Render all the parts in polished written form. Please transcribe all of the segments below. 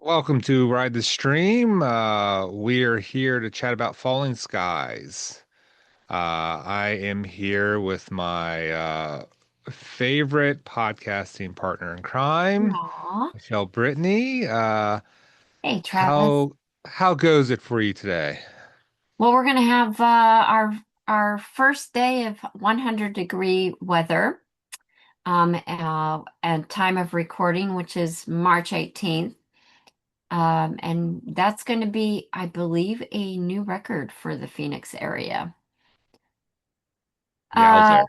Welcome to Ride the Stream. We are here to chat about falling skies. I am here with my favorite podcasting partner in crime, Aw. Michelle Brittany. Hey, Travis. How goes it for you today? Well, we're gonna have our first day of 100-degree weather, and time of recording, which is March 18th. And that's going to be, I believe, a new record for the Phoenix area. Uh, Yowzer.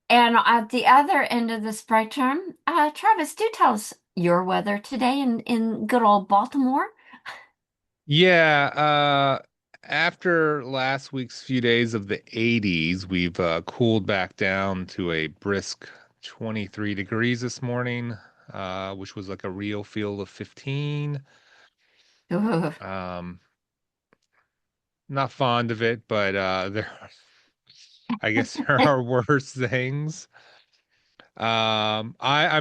and at the other end of the spectrum, Travis, do tell us your weather today in good old Baltimore. Yeah, after last week's few days of the 80s, we've cooled back down to a brisk 23 degrees this morning, which was like a real feel of 15. Ugh. Um, Not fond of it, but I guess there are worse things. I'm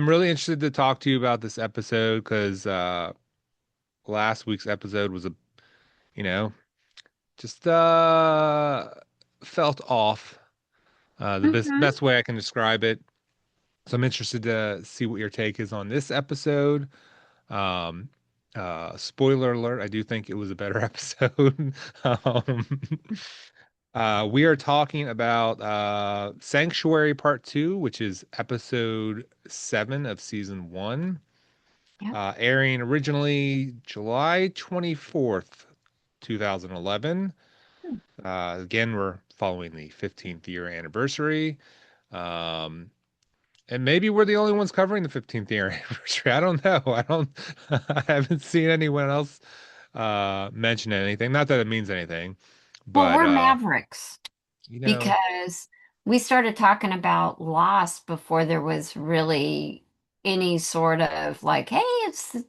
really interested to talk to you about this episode because last week's episode was you know, just felt off. The Mhm. best way I can describe it. So I'm interested to see what your take is on this episode. Um, Spoiler alert, I do think it was a better episode. Um, we are talking about Sanctuary Part 2, which is episode 7 of season 1, Yep. airing originally July 24th, 2011. Again, we're following the 15th year anniversary. Um, and maybe we're the only ones covering the 15th year anniversary. I don't know. I haven't seen anyone else mention anything. Not that it means anything, Well, but we're Mavericks, you know, because we started talking about Lost before there was really any sort of like, hey, it's the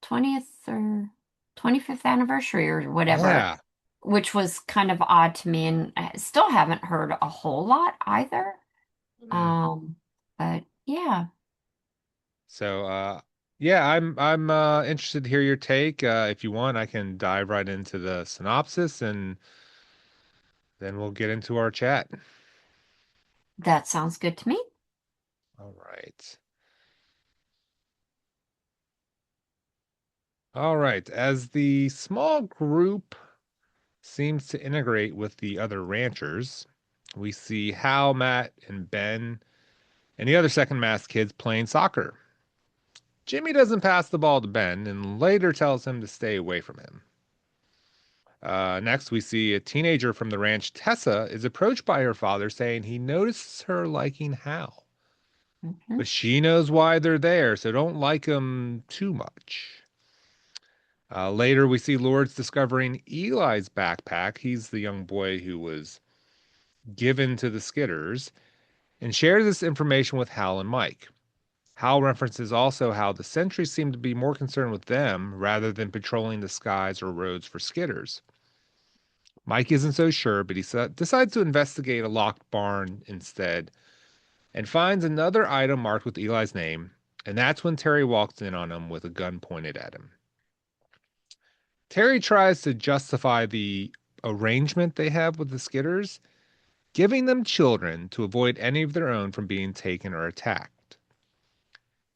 20th or 25th anniversary or whatever, yeah. which was kind of odd to me. And I still haven't heard a whole lot either. Mm. But yeah, So yeah, I'm interested to hear your take. If you want, I can dive right into the synopsis and then we'll get into our chat. that sounds good to me. All right. All right. As the small group seems to integrate with the other ranchers, we see Hal, Matt, and Ben and the other second mass kids playing soccer. Jimmy doesn't pass the ball to Ben and later tells him to stay away from him. Next, we see a teenager from the ranch, Tessa, is approached by her father saying he notices her liking Hal. Mhm. But she knows why they're there, so don't like him too much. Later, we see Lourdes discovering Eli's backpack. He's the young boy who was given to the Skitters, and shares this information with Hal and Mike. Hal references also how the sentries seem to be more concerned with them rather than patrolling the skies or roads for Skitters. Mike isn't so sure, but he decides to investigate a locked barn instead and finds another item marked with Eli's name, and that's when Terry walks in on him with a gun pointed at him. Terry tries to justify the arrangement they have with the Skitters, giving them children to avoid any of their own from being taken or attacked.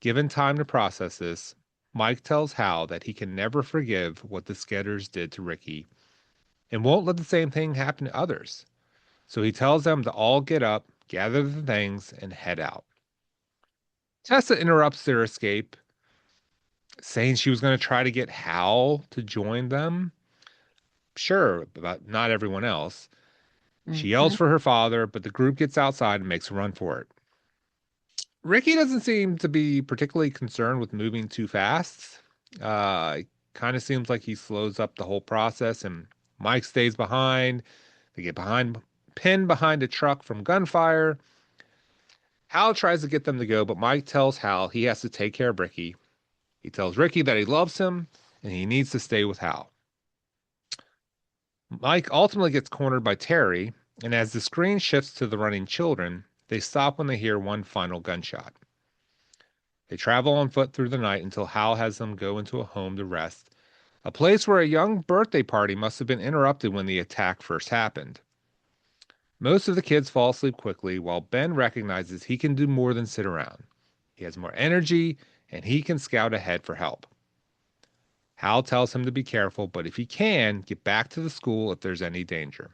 Given time to process this, Mike tells Hal that he can never forgive what the Skitters did to Ricky and won't let the same thing happen to others. So he tells them to all get up, gather the things, and head out. Tessa interrupts their escape, saying she was going to try to get Hal to join them. Sure, but not everyone else. She yells Mhm. for her father, but the group gets outside and makes a run for it. Ricky doesn't seem to be particularly concerned with moving too fast. It kind of seems like he slows up the whole process, and Mike stays behind. They get pinned behind a truck from gunfire. Hal tries to get them to go, but Mike tells Hal he has to take care of Ricky. He tells Ricky that he loves him and he needs to stay with Hal. Mike ultimately gets cornered by Terry, and as the screen shifts to the running children, they stop when they hear one final gunshot. They travel on foot through the night until Hal has them go into a home to rest, a place where a young birthday party must have been interrupted when the attack first happened. Most of the kids fall asleep quickly, while Ben recognizes he can do more than sit around. He has more energy, and he can scout ahead for help. Hal tells him to be careful, but if he can, get back to the school if there's any danger.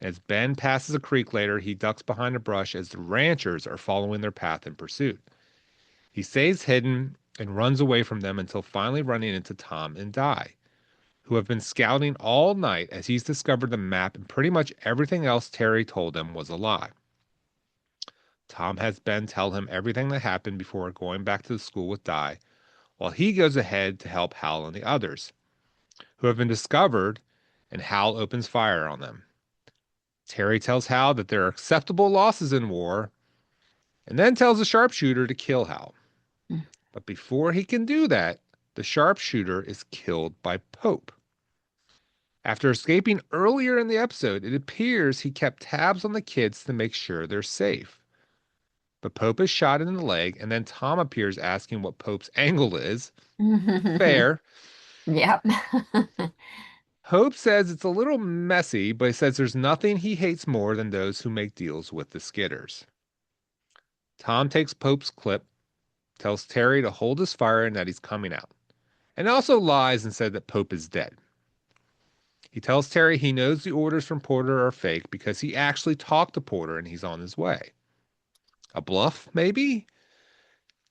As Ben passes a creek later, he ducks behind a brush as the ranchers are following their path in pursuit. He stays hidden and runs away from them until finally running into Tom and Di, who have been scouting all night as he's discovered the map and pretty much everything else Terry told him was a lie. Tom has Ben tell him everything that happened before going back to the school with Di, while he goes ahead to help Hal and the others, who have been discovered, and Hal opens fire on them. Terry tells Hal that there are acceptable losses in war, and then tells the sharpshooter to kill Hal. But before he can do that, the sharpshooter is killed by Pope. After escaping earlier in the episode, it appears he kept tabs on the kids to make sure they're safe. But Pope is shot in the leg, and then Tom appears asking what Pope's angle is. Fair. Yep. Pope says it's a little messy, but he says there's nothing he hates more than those who make deals with the Skidders. Tom takes Pope's clip, tells Terry to hold his fire and that he's coming out, and also lies and said that Pope is dead. He tells Terry he knows the orders from Porter are fake because he actually talked to Porter and he's on his way. A bluff, maybe?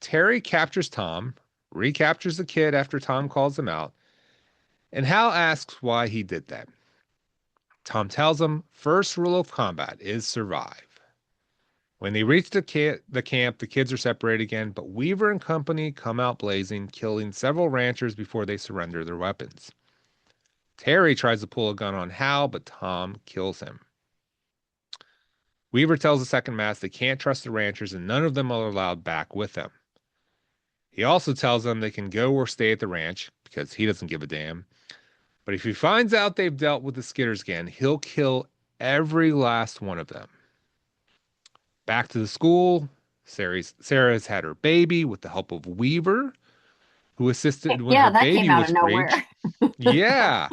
Terry captures Tom, recaptures the kid after Tom calls him out, and Hal asks why he did that. Tom tells him first rule of combat is survive. When they reach the camp, the kids are separated again, but Weaver and company come out blazing, killing several ranchers before they surrender their weapons. Terry tries to pull a gun on Hal, but Tom kills him. Weaver tells the second mass they can't trust the ranchers and none of them are allowed back with them. He also tells them they can go or stay at the ranch because he doesn't give a damn. But if he finds out they've dealt with the Skidders again, he'll kill every last one of them. Back to the school, Sarah's had her baby with the help of Weaver, who assisted when Yeah, her that came baby out of was nowhere. breached. Yeah.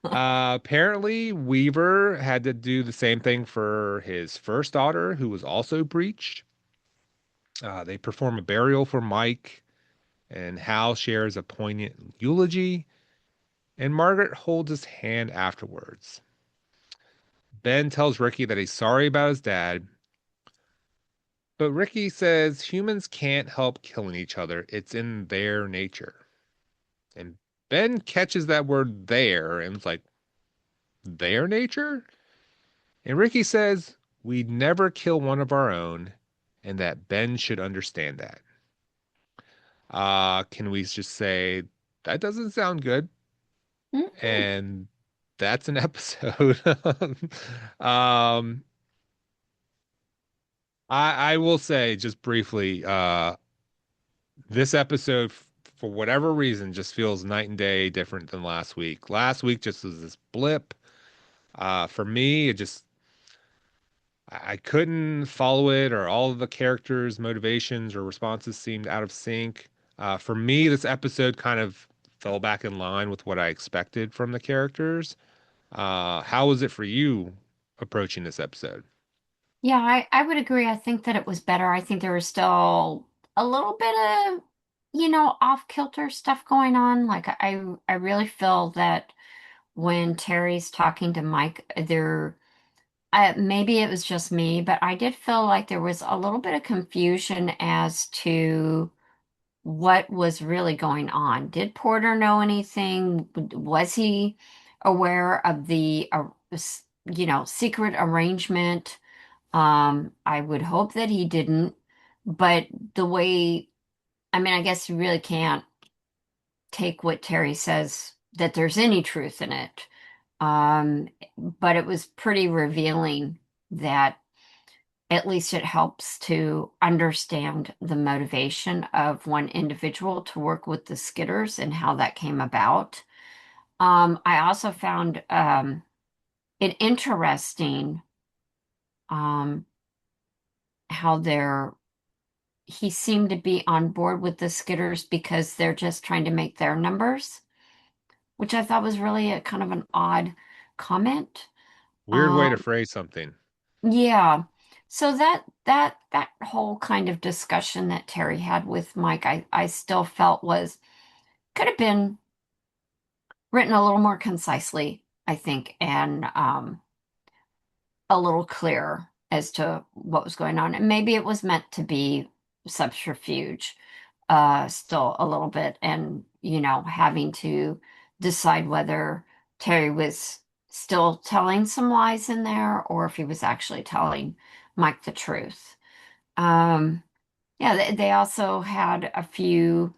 Apparently, Weaver had to do the same thing for his first daughter, who was also breached. They perform a burial for Mike, and Hal shares a poignant eulogy, and Margaret holds his hand afterwards. Ben tells Ricky that he's sorry about his dad, but Ricky says humans can't help killing each other. It's in their nature. And Ben catches that word there and it's like, their nature? And Ricky says, we'd never kill one of our own, and that Ben should understand that. Can we just say that doesn't sound good? Mhm. And that's an episode. um, I will say just briefly, this episode, for whatever reason, just feels night and day different than last week. Last week just was this blip. For me, it just I couldn't follow it, or all of the characters' motivations or responses seemed out of sync. For me, this episode kind of fell back in line with what I expected from the characters. How was it for you approaching this episode? Yeah, I would agree. I think that it was better. I think there was still a little bit of, off-kilter stuff going on. Like I really feel that when Terry's talking to Mike, maybe it was just me, but I did feel like there was a little bit of confusion as to what was really going on. Did Porter know anything? Was he aware of the, secret arrangement? I would hope that he didn't, but the way, I mean, I guess you really can't take what Terry says that there's any truth in it. But it was pretty revealing that at least it helps to understand the motivation of one individual to work with the Skidders and how that came about. I also found it interesting um, how he seemed to be on board with the Skidders because they're just trying to make their numbers. which I thought was really a kind of an odd comment. Weird way to Um, phrase something. yeah. So that whole kind of discussion that Terry had with Mike, I still felt was could have been written a little more concisely, I think, and a little clearer as to what was going on. And maybe it was meant to be subterfuge, still a little bit, and having to decide whether Terry was still telling some lies in there or if he was actually telling Mike the truth. Um, yeah, they also had a few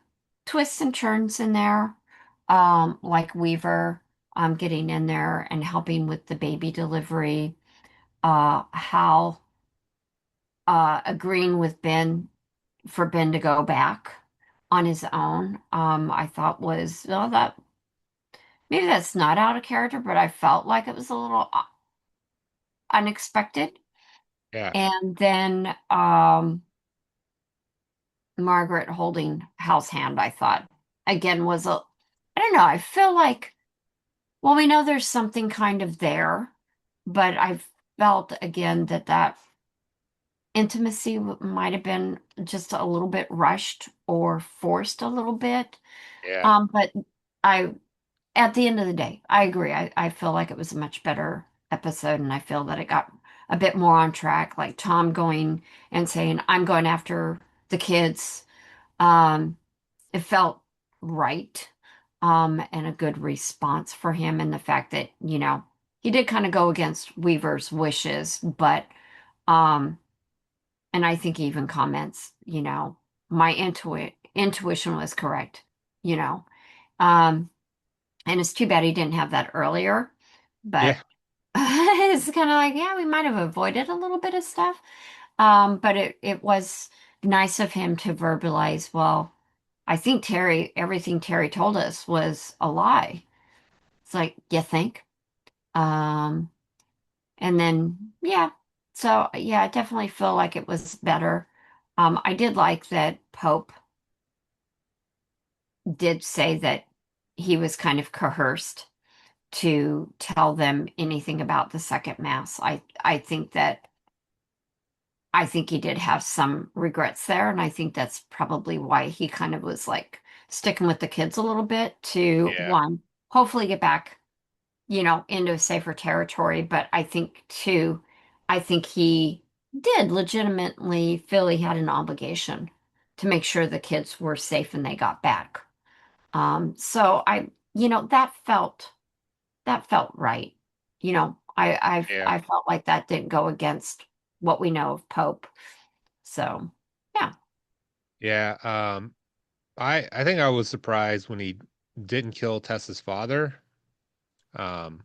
twists and turns in there, like Weaver getting in there and helping with the baby delivery, Hal agreeing with Ben for Ben to go back on his own, I thought was, well, that maybe that's not out of character, but I felt like it was a little unexpected. Yeah. And then Margaret holding Hal's hand, I thought, again, was I don't know, I feel like, well, we know there's something kind of there, but I felt again that intimacy might have been just a little bit rushed or forced a little bit. Yeah. But I, at the end of the day, I agree. I feel like it was a much better episode, and I feel that it got a bit more on track. Like Tom going and saying, "I'm going after the kids." Um, it felt right, and a good response for him, and the fact that he did kind of go against Weaver's wishes, but um, and I think he even comments, my intuition was correct, you know. Um, and it's too bad he didn't have that earlier, but Yeah. it's kind of like, yeah, we might have avoided a little bit of stuff. But it was nice of him to verbalize, well, I think everything Terry told us was a lie. It's like, you think? Um, and then, yeah. So, yeah, I definitely feel like it was better. I did like that Pope did say that he was kind of coerced to tell them anything about the second mass. I think he did have some regrets there, and I think that's probably why he kind of was like sticking with the kids a little bit to Yeah. one, hopefully get back, into a safer territory. But I think two, I think he did legitimately feel he had an obligation to make sure the kids were safe and they got back. So that felt right. I Yeah. felt like that didn't go against what we know of Pope. So, yeah, Yeah. I think I was surprised when he didn't kill Tessa's father.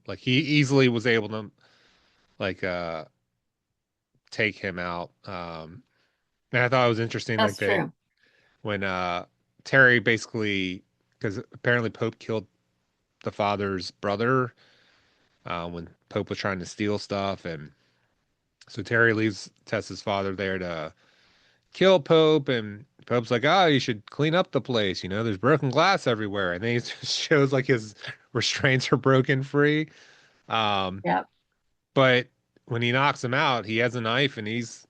Like he easily was able to like take him out. And I thought it was interesting, like that's they true. when Terry basically because apparently Pope killed the father's brother when Pope was trying to steal stuff, and so Terry leaves Tessa's father there to kill Pope, and Pope's like, "Oh, you should clean up the place. You know, there's broken glass everywhere." And then he just shows like his restraints are broken free. Um, Yep. but when he knocks him out, he has a knife and he's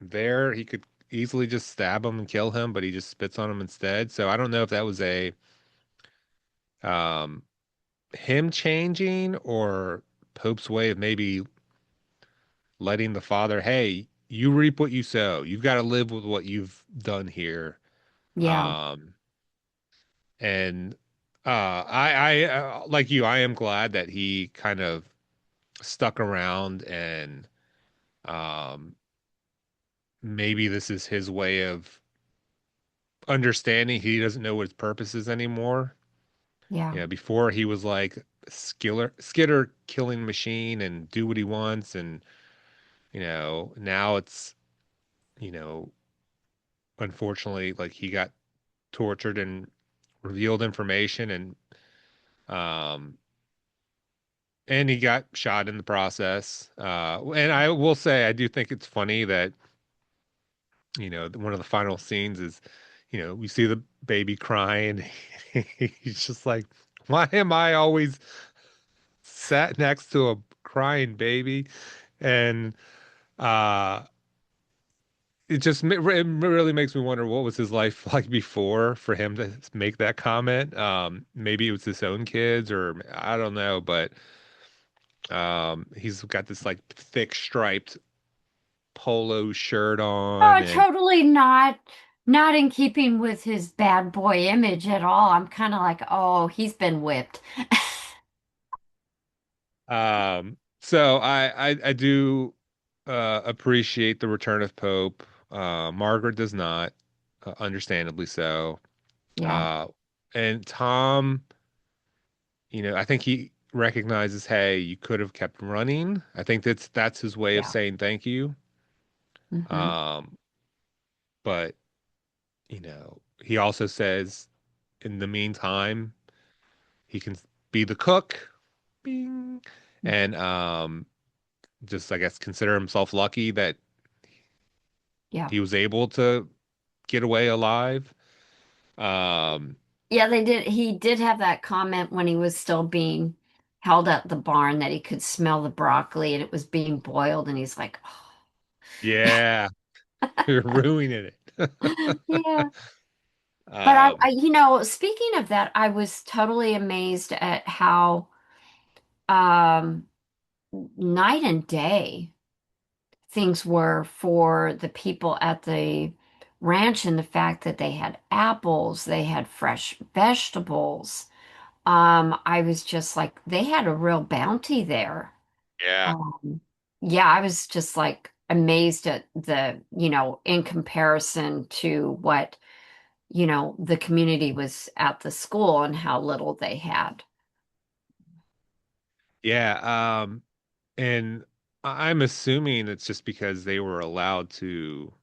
there. He could easily just stab him and kill him, but he just spits on him instead. So I don't know if that was a um him changing or Pope's way of maybe letting the father, hey, you reap what you sow. You've got to live with what you've done here. Yeah. Um, and like you, I am glad that he kind of stuck around and um, maybe this is his way of understanding he doesn't know what his purpose is anymore. Yeah. You know, before he was like skitter killing machine and do what he wants, and now it's you know, unfortunately, like he got tortured and revealed information um and he got shot in the process. And I will say I do think it's funny that, one of the final scenes is, we see the baby crying. He's just like, Why am I always sat next to a crying baby? And uh it really makes me wonder what was his life like before for him to make that comment. Maybe it was his own kids or I don't know, but he's got this like thick striped polo shirt on Oh, and totally not in keeping with his bad boy image at all. I'm kind of like, oh, he's been whipped. so I do appreciate the return of Pope. Margaret does not, understandably so. Yeah, Uh, and Tom, I think he recognizes, hey, you could have kept running. I think that's his way of yeah. saying thank you. Hmm. Um, but he also says in the meantime, he can be the cook, bing, and just I guess consider himself lucky that Yeah. he was able to get away alive. Um, Yeah, they did. He did have that comment when he was still being held at the barn that he could smell the broccoli and it was being boiled, and he's like, yeah, you're ruining it. oh. Yeah. But Um, speaking of that, I was totally amazed at how um, night and day things were for the people at the ranch, and the fact that they had apples, they had fresh vegetables. I was just like, they had a real bounty there. yeah, Um, yeah, I was just like amazed at in comparison to what, the community was at the school and how little they had. yeah. And I'm assuming it's just because they were allowed to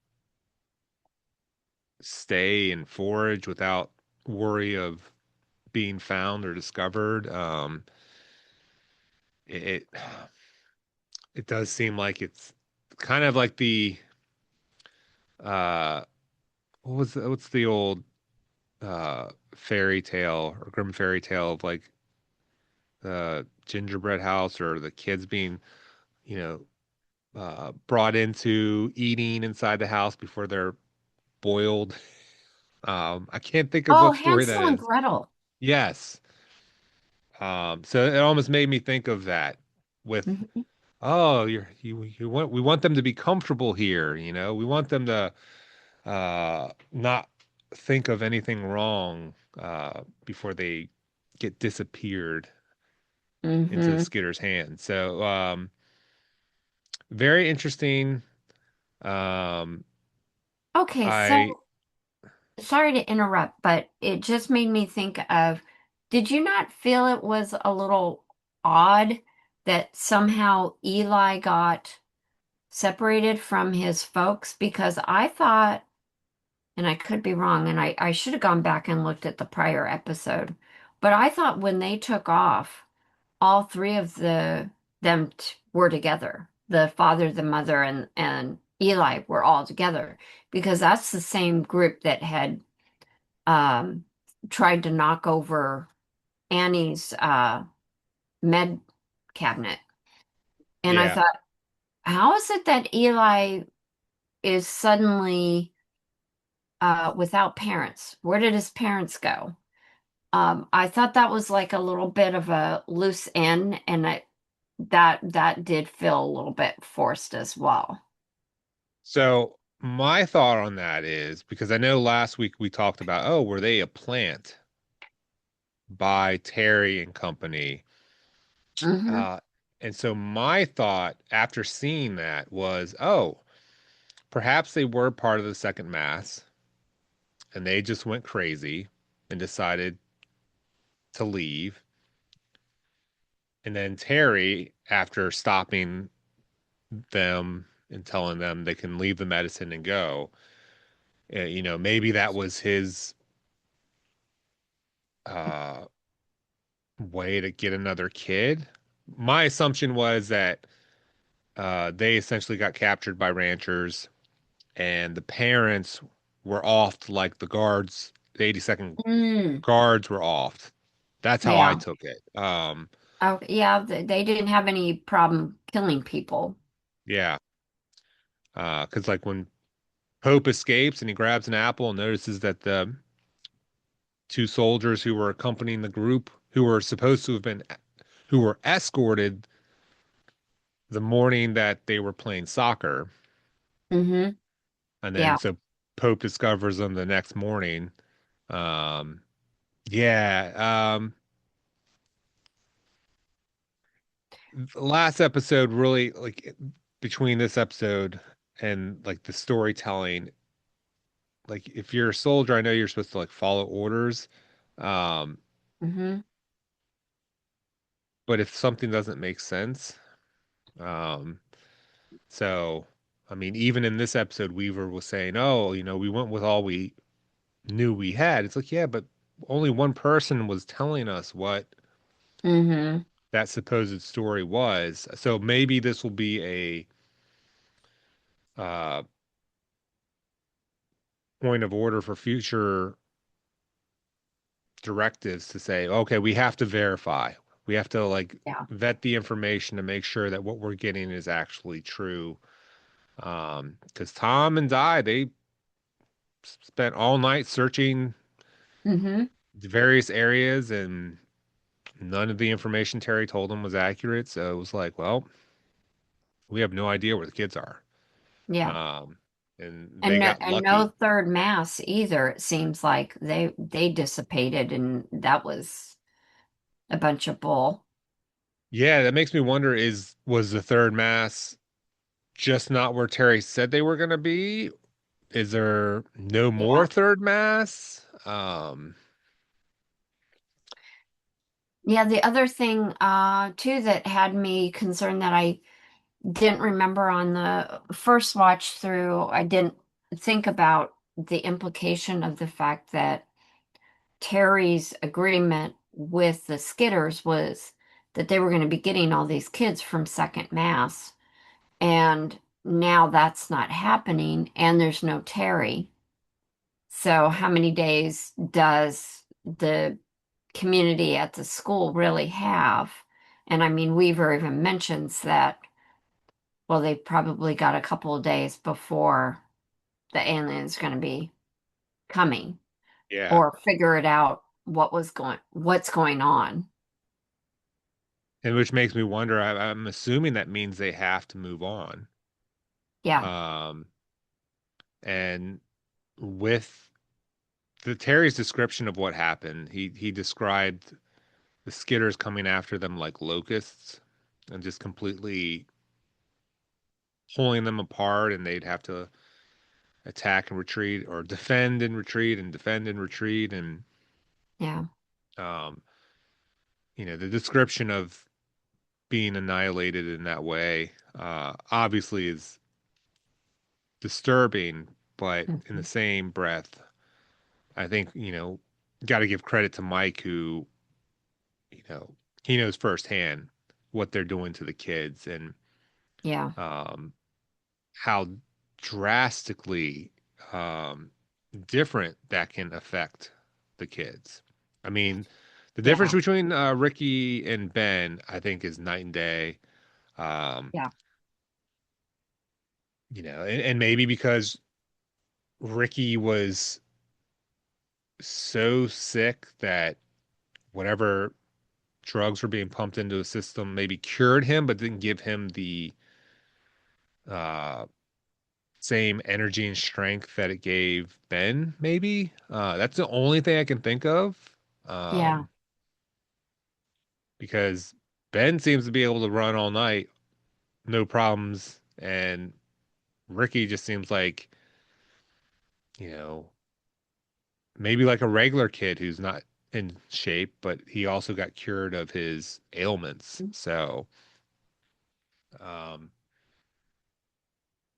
stay and forage without worry of being found or discovered. It it does seem like it's kind of like the uh what's the old fairy tale or grim fairy tale of like the gingerbread house or the kids being, you know, brought into eating inside the house before they're boiled. I can't think of Oh, what story that Hansel and is. Gretel. Yes. So it almost made me think of that with, Mhm. oh, you want we want them to be comfortable here, we want them to not think of anything wrong before they get disappeared into the Hmm. skitter's hands. So very interesting. Um, Okay, I so sorry to interrupt, but it just made me think of, did you not feel it was a little odd that somehow Eli got separated from his folks? Because I thought, and I could be wrong, and I should have gone back and looked at the prior episode, but I thought when they took off, all three of them were together. The father, the mother, and Eli were all together because that's the same group that had um, tried to knock over Annie's med cabinet. And I yeah. thought, how is it that Eli is suddenly without parents? Where did his parents go? I thought that was like a little bit of a loose end, and that did feel a little bit forced as well. So my thought on that is because I know last week we talked about, oh, were they a plant by Terry and company? Hmm. Uh, and so my thought after seeing that was, oh, perhaps they were part of the second mass and they just went crazy and decided to leave. And then Terry, after stopping them and telling them they can leave the medicine and go, maybe that was his uh, way to get another kid. My assumption was that they essentially got captured by ranchers and the parents were off like the guards, the 82nd Mm. guards were off. That's how I Yeah. took it. Oh, yeah, they didn't have any problem killing people. Yeah. Because like when Pope escapes and he grabs an apple and notices that the two soldiers who were accompanying the group, who were supposed to have been, who were escorted the morning that they were playing soccer, Mm-hmm. and then Yeah. so Pope discovers them the next morning. Um, yeah. Last episode really like between this episode and like the storytelling, like if you're a soldier, I know you're supposed to like follow orders. Um, Mm-hmm. but if something doesn't make sense, um, so I mean, even in this episode, Weaver was saying, "Oh, we went with all we knew we had." It's like, yeah, but only one person was telling us what Mm-hmm. that supposed story was. So maybe this will be a uh, point of order for future directives to say, okay, we have to verify. We have to like Yeah. vet the information to make sure that what we're getting is actually true. Because Tom and Di, they spent all night searching Mm-hmm. the various areas, and none of the information Terry told them was accurate. So it was like, well, we have no idea where the kids are. Yeah. Um, and they And got no lucky. third mass either. It seems like they dissipated, and that was a bunch of bull. Yeah, that makes me wonder, was the third mass just not where Terry said they were going to be? Is there no more Yeah. third mass? Yeah, the other thing too that had me concerned that I didn't remember on the first watch through, I didn't think about the implication of the fact that Terry's agreement with the Skitters was that they were going to be getting all these kids from second mass. And now that's not happening, and there's no Terry. So, how many days does the community at the school really have? And I mean, Weaver even mentions that, well, they probably got a couple of days before the alien's going to be coming Yeah. or figure it out what's going on. And which makes me wonder, I'm assuming that means they have to move on. Yeah. Um, and with the Terry's description of what happened, he described the Skitters coming after them like locusts and just completely pulling them apart, and they'd have to attack and retreat or defend and retreat and defend and retreat. And Yeah. um, the description of being annihilated in that way obviously is disturbing, but in the Mhm. same breath, I think, got to give credit to Mike, who, you know, he knows firsthand what they're doing to the kids, and Yeah. um, how drastically um, different that can affect the kids. I mean, the difference Yeah. between Ricky and Ben, I think, is night and day. Um, Yeah. and maybe because Ricky was so sick that whatever drugs were being pumped into his system maybe cured him, but didn't give him the uh, same energy and strength that it gave Ben, maybe. That's the only thing I can think of. Yeah. Um, because Ben seems to be able to run all night, no problems, and Ricky just seems like, you know, maybe like a regular kid who's not in shape, but he also got cured of his ailments. So, um,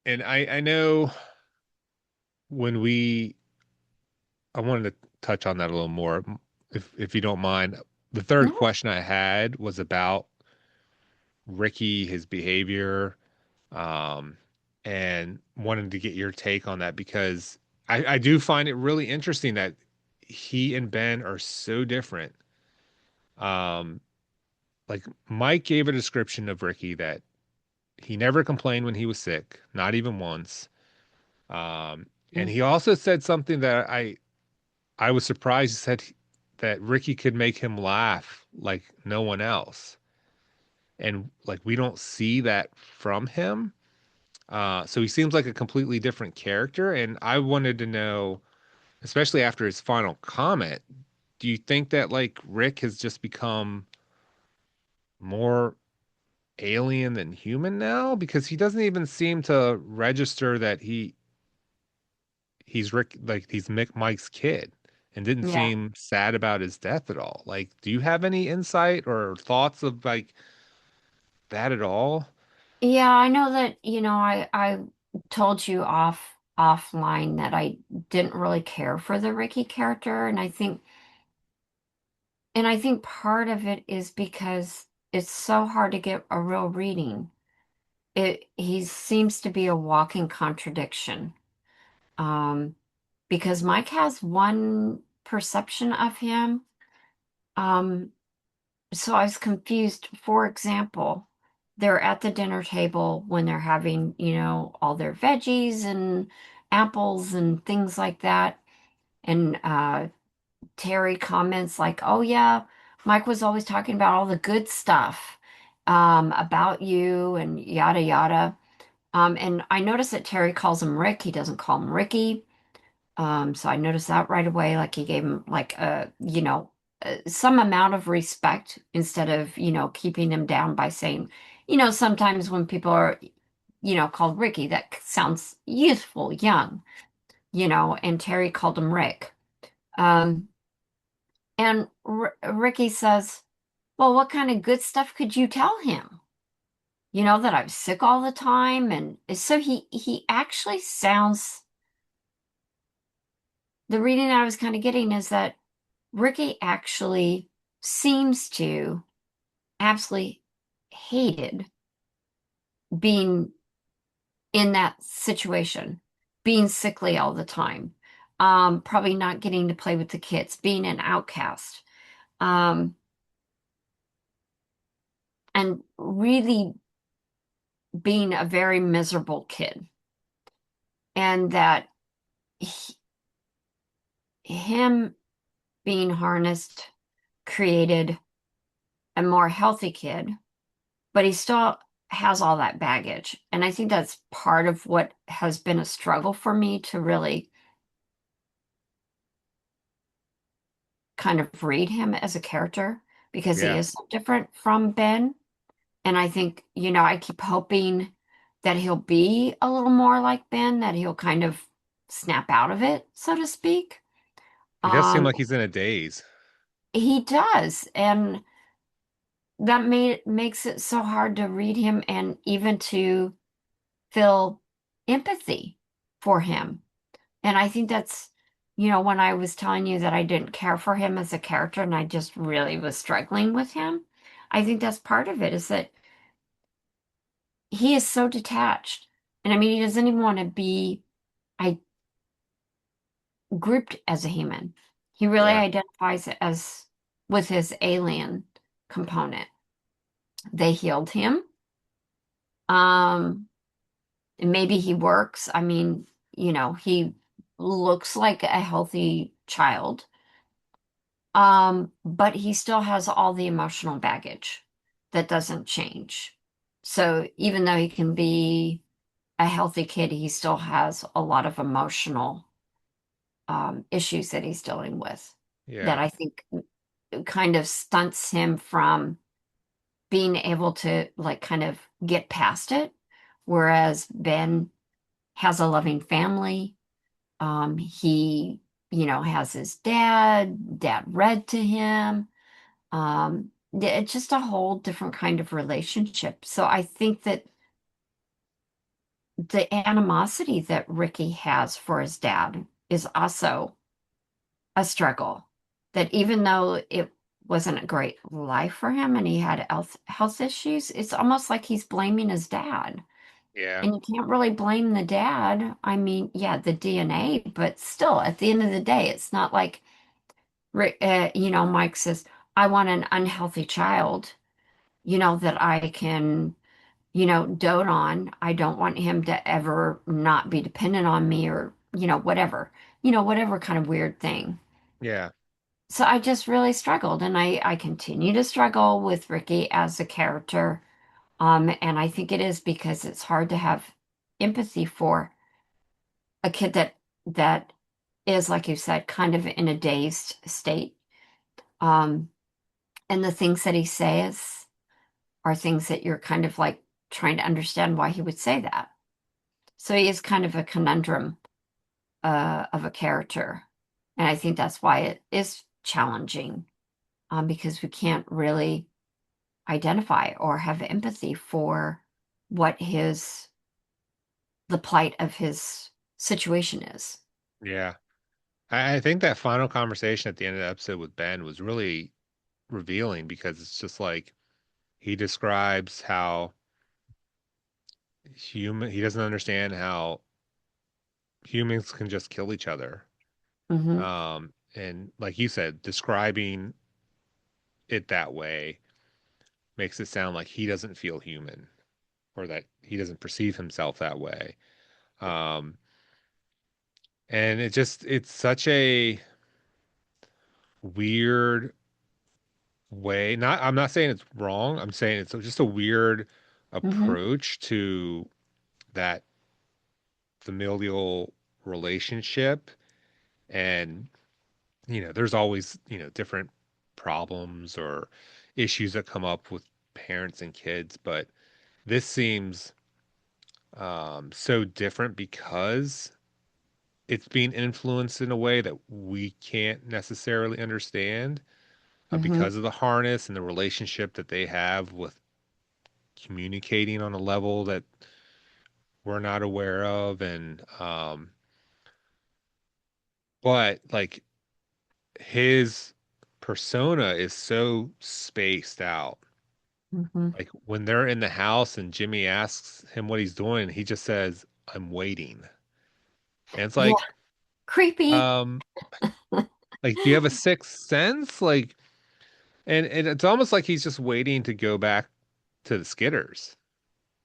and I know when I wanted to touch on that a little more, if you don't mind. The third No. question I had was about Ricky, his behavior, um, and wanted to get your take on that because I do find it really interesting that he and Ben are so different, Um, like Mike gave a description of Ricky that he never complained when he was sick, not even once. And he also said something that I was surprised. He said that Ricky could make him laugh like no one else, and like we don't see that from him. So he seems like a completely different character, and I wanted to know, especially after his final comment, do you think that like Rick has just become more alien than human now? Because he doesn't even seem to register that he's Rick, like he's Mike's kid, and didn't Yeah. seem sad about his death at all. Like, do you have any insight or thoughts of like that at all? Yeah, I know that, I told you offline that I didn't really care for the Ricky character, and I think part of it is because it's so hard to get a real reading. He seems to be a walking contradiction. Um, because Mike has one perception of him. Um, so I was confused. For example, they're at the dinner table when they're having, all their veggies and apples and things like that. And Terry comments like, "Oh yeah, Mike was always talking about all the good stuff about you and yada yada." And I noticed that Terry calls him Rick. He doesn't call him Ricky. So I noticed that right away. Like he gave him like some amount of respect instead of, keeping him down by saying, sometimes when people are, called Ricky, that sounds youthful, young, and Terry called him Rick. Um, and Ricky says, "Well, what kind of good stuff could you tell him? That I was sick all the time." And so he actually sounds, the reading that I was kind of getting is that Ricky actually seems to absolutely hated being in that situation, being sickly all the time, probably not getting to play with the kids, being an outcast, um, and really being a very miserable kid. And that him being harnessed created a more healthy kid, but he still has all that baggage. And I think that's part of what has been a struggle for me to really kind of read him as a character because he Yeah, is so different from Ben. And I think, I keep hoping that he'll be a little more like Ben, that he'll kind of snap out of it, so to speak. he does seem Um, like he's in a daze. he does. And that makes it so hard to read him and even to feel empathy for him. And I think that's, when I was telling you that I didn't care for him as a character and I just really was struggling with him, I think that's part of it is that he is so detached. And I mean, he doesn't even want to be I grouped as a human. He really Yeah, identifies as with his alien component. They healed him. Um, and maybe he works. I mean, he looks like a healthy child. But he still has all the emotional baggage that doesn't change. So even though he can be a healthy kid, he still has a lot of emotional issues that he's dealing with that yeah, I think kind of stunts him from being able to like kind of get past it. Whereas Ben has a loving family. He, has his dad read to him. It's just a whole different kind of relationship. So I think that the animosity that Ricky has for his dad is also a struggle. That even though it wasn't a great life for him and he had health issues, it's almost like he's blaming his dad. yeah, And you can't really blame the dad. I mean, yeah, the DNA, but still, at the end of the day, it's not like Mike says, I want an unhealthy child, that I can, dote on. I don't want him to ever not be dependent on me or, whatever, whatever kind of weird thing. Yeah. So I just really struggled, and I continue to struggle with Ricky as a character. And I think it is because it's hard to have empathy for a kid that is, like you said, kind of in a dazed state. Um, and the things that he says are things that you're kind of like trying to understand why he would say that. So he is kind of a conundrum of a character. And I think that's why it is challenging, because we can't really identify or have empathy for what the plight of his situation is. Yeah. I think that final conversation at the end of the episode with Ben was really revealing because it's just like he describes how he doesn't understand how humans can just kill each other. Hmm. And like you said, describing it that way makes it sound like he doesn't feel human or that he doesn't perceive himself that way. Um, and it's such a weird way. I'm not saying it's wrong. I'm saying it's just a weird Hmm. approach to that familial relationship. And, there's always, different problems or issues that come up with parents and kids, but this seems so different because it's being influenced in a way that we can't necessarily understand Hmm. because of the harness and the relationship that they have with communicating on a level that we're not aware of. And, but like his persona is so spaced out. Hmm. Like when they're in the house and Jimmy asks him what he's doing, he just says, "I'm waiting." And it's Yeah, creepy. um, do you have a sixth sense? And it's almost like he's just waiting to go back to the Skitters.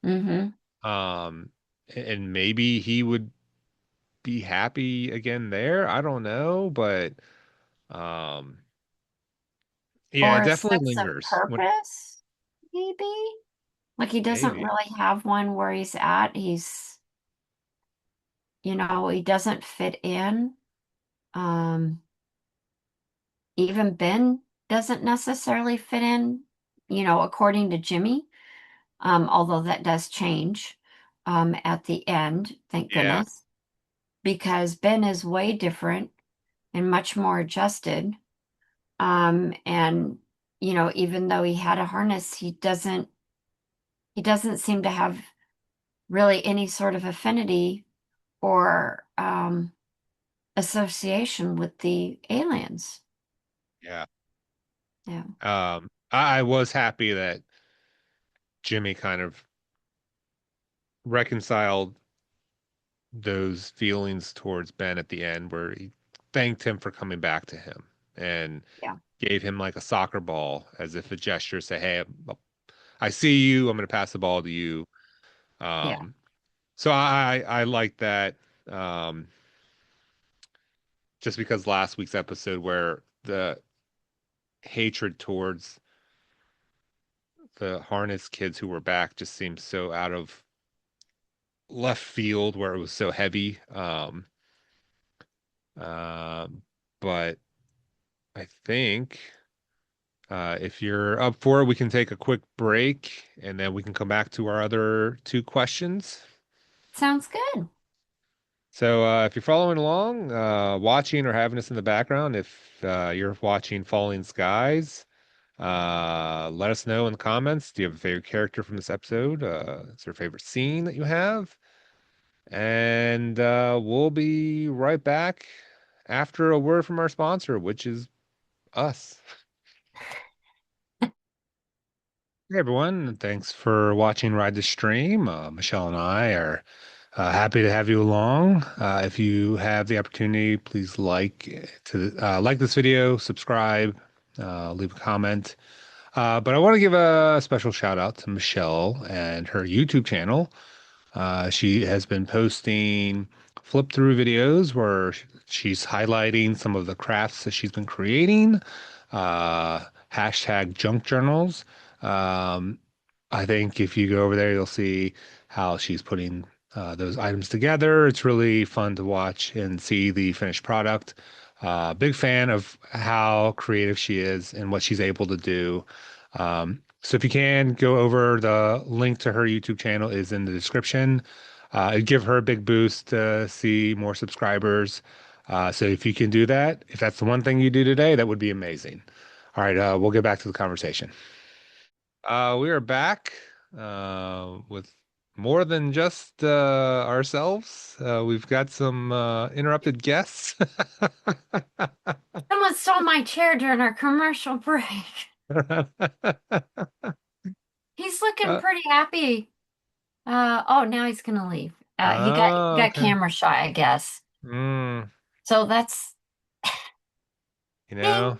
Hmm. Um, and maybe he would be happy again there. I don't know, but um, yeah, it Or a definitely sense of lingers. purpose, maybe. Like he doesn't Maybe. really have one where he's at. He doesn't fit in. Um, Even Ben doesn't necessarily fit in, according to Jimmy, although that does change at the end, thank Yeah, goodness, because Ben is way different and much more adjusted. And even though he had a harness, he doesn't seem to have really any sort of affinity or association with the aliens. yeah. Yeah. I was happy that Jimmy kind of reconciled those feelings towards Ben at the end, where he thanked him for coming back to him and Yeah. gave him like a soccer ball as if a gesture to say, "Hey, I see you. I'm going to pass the ball to you." Yeah. Um, so I like that. Um, just because last week's episode where the hatred towards the harness kids who were back just seemed so out of left field, where it was so heavy. Um, but I think if you're up for it, we can take a quick break and then we can come back to our other two questions. Sounds good. So, if you're following along, watching or having us in the background, if you're watching Falling Skies, let us know in the comments. Do you have a favorite character from this episode? Is there a favorite scene that you have? And we'll be right back after a word from our sponsor, which is us. Hey everyone, thanks for watching Ride the Stream. Michelle and I are happy to have you along. If you have the opportunity, please like this video, subscribe, leave a comment. But I want to give a special shout out to Michelle and her YouTube channel. She has been posting flip through videos where she's highlighting some of the crafts that she's been creating. Hashtag junk journals. Um, I think if you go over there, you'll see how she's putting those items together. It's really fun to watch and see the finished product. Big fan of how creative she is and what she's able to do. So if you can go over, the link to her YouTube channel is in the description. It'd give her a big boost to see more subscribers. So if you can do that, if that's the one thing you do today, that would be amazing. All right, we'll get back to the conversation. We are back with more than just ourselves. We've got some interrupted guests. Someone stole my chair during our commercial break. He's looking Uh, pretty happy. Oh, now he's gonna leave. He oh, got okay. camera shy, I guess. Mm, So that's you ding. know,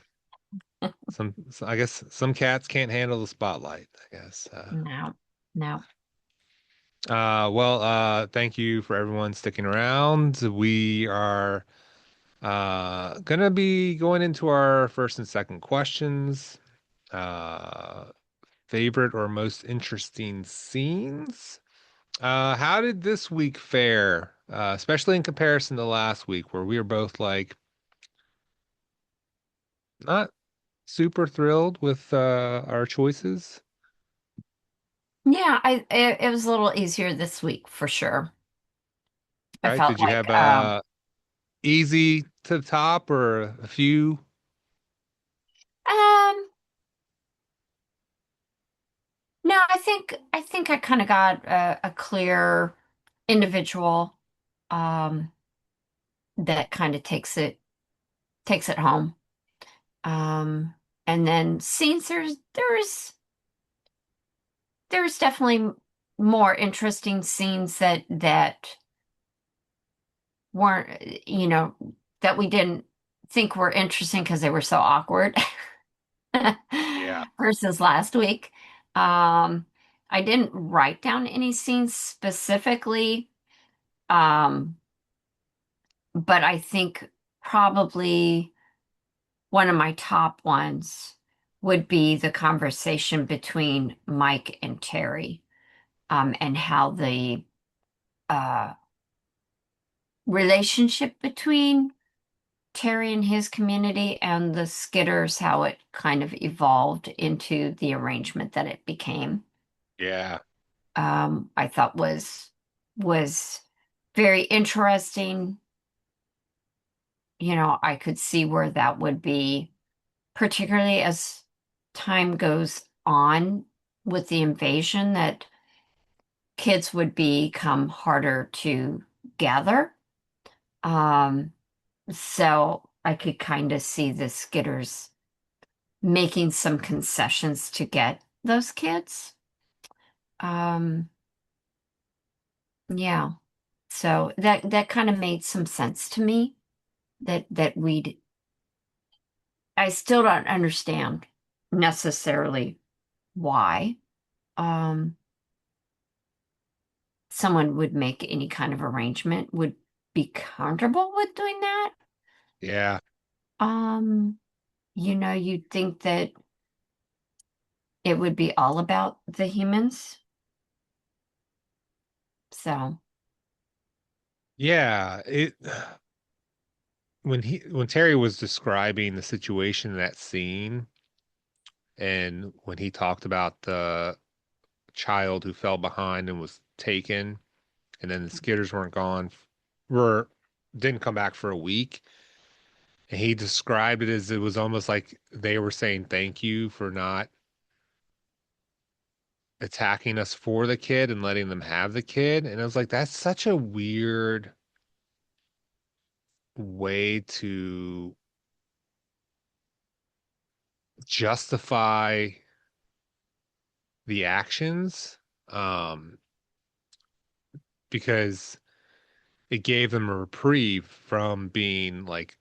I guess some cats can't handle the spotlight, I guess. No, no. Thank you for everyone sticking around. We are gonna be going into our first and second questions. Uh, Favorite or most interesting scenes? How did this week fare? Especially in comparison to last week, where we were both like not super thrilled with our choices, Yeah, it was a little easier this week for sure. I right? felt Did you like have easy to the top or a few? um no, I think I kind of got a clear individual um that kind of takes it home. Um and then scenes there's definitely more interesting scenes that weren't, that we didn't think were interesting because they were so awkward Yeah. versus last week. Um, I didn't write down any scenes specifically, um, but I think probably one of my top ones would be the conversation between Mike and Terry, and how the uh, relationship between Terry and his community and the Skitters, how it kind of evolved into the arrangement that it became. Yeah. I thought was very interesting. I could see where that would be, particularly as time goes on with the invasion, that kids would become harder to gather. Um, so I could kind of see the Skitters making some concessions to get those kids. Um, yeah. So that kind of made some sense to me that I still don't understand necessarily why um someone would make any kind of arrangement, would be comfortable with doing that. Yeah. Um, you'd think that it would be all about the humans. So, Yeah. It when Terry was describing the situation in that scene, and when he talked about the child who fell behind and was taken, and then the Skitters weren't gone, were didn't come back for a week. And he described it as it was almost like they were saying thank you for not attacking us for the kid and letting them have the kid. And I was like, that's such a weird way to justify the actions. Um, because it gave them a reprieve from being like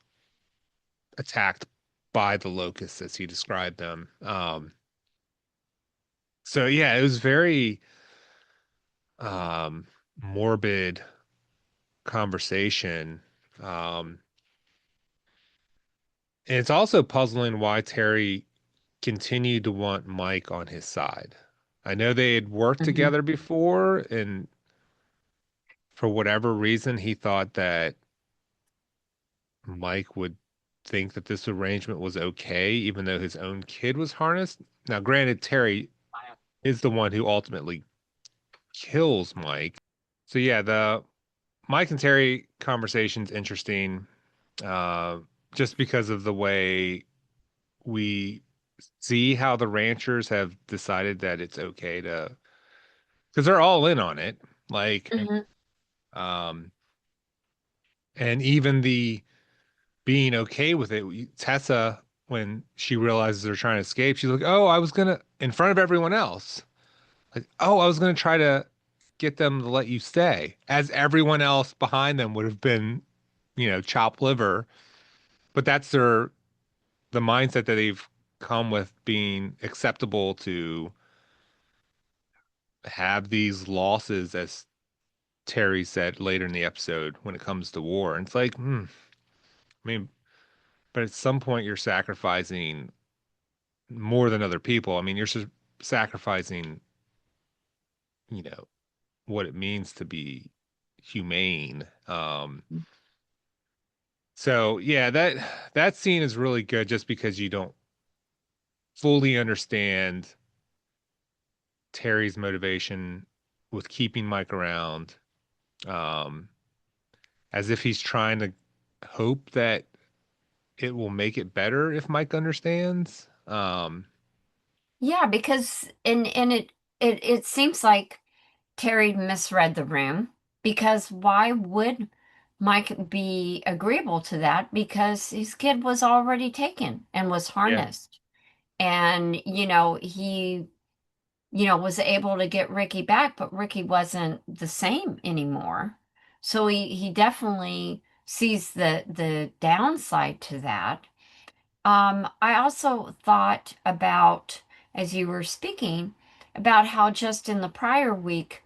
attacked by the locusts as he described them. So yeah, it was very um, morbid conversation. Um, and it's also puzzling why Terry continued to want Mike on his side. I know they had worked Hmm. together before, and for whatever reason, he thought that Mike would think that this arrangement was okay, even though his own kid was harnessed. Now, granted, Terry is the one who ultimately kills Mike. So yeah, the Mike and Terry conversation's interesting, uh, just because of the way we see how the ranchers have decided that it's okay to, because they're all in on it. Like, Hmm. um, and even the being okay with it. Tessa, when she realizes they're trying to escape, she's like, "Oh, I was gonna," in front of everyone else, like, "Oh, I was gonna try to get them to let you stay," as everyone else behind them would have been, chopped liver. But that's the mindset that they've come with, being acceptable to have these losses, as Terry said later in the episode, when it comes to war. And it's like, I mean, but at some point you're sacrificing more than other people. I mean, you're sacrificing, you know, what it means to be humane. So yeah, that scene is really good just because you don't fully understand Terry's motivation with keeping Mike around, um, as if he's trying to hope that it will make it better if Mike understands. Yeah, because and it seems like Terry misread the room because why would Mike be agreeable to that? Because his kid was already taken and was Yeah. harnessed. And, he, was able to get Ricky back, but Ricky wasn't the same anymore. So he definitely sees the downside to that. I also thought about, as you were speaking, about how just in the prior week,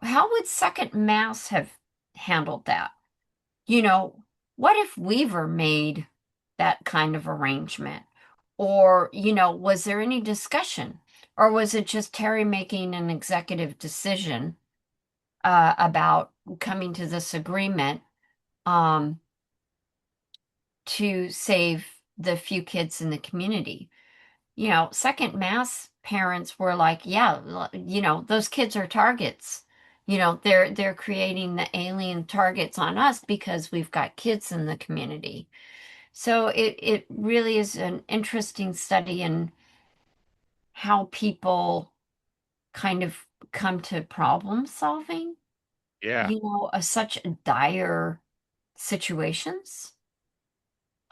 how would Second Mass have handled that? You know, what if Weaver made that kind of arrangement? Or, was there any discussion? Or was it just Terry making an executive decision about coming to this agreement um, to save the few kids in the community? Second Mass parents were like, yeah, those kids are targets. They're creating the alien targets on us because we've got kids in the community. So it really is an interesting study in how people kind of come to problem solving, Yeah. such dire situations.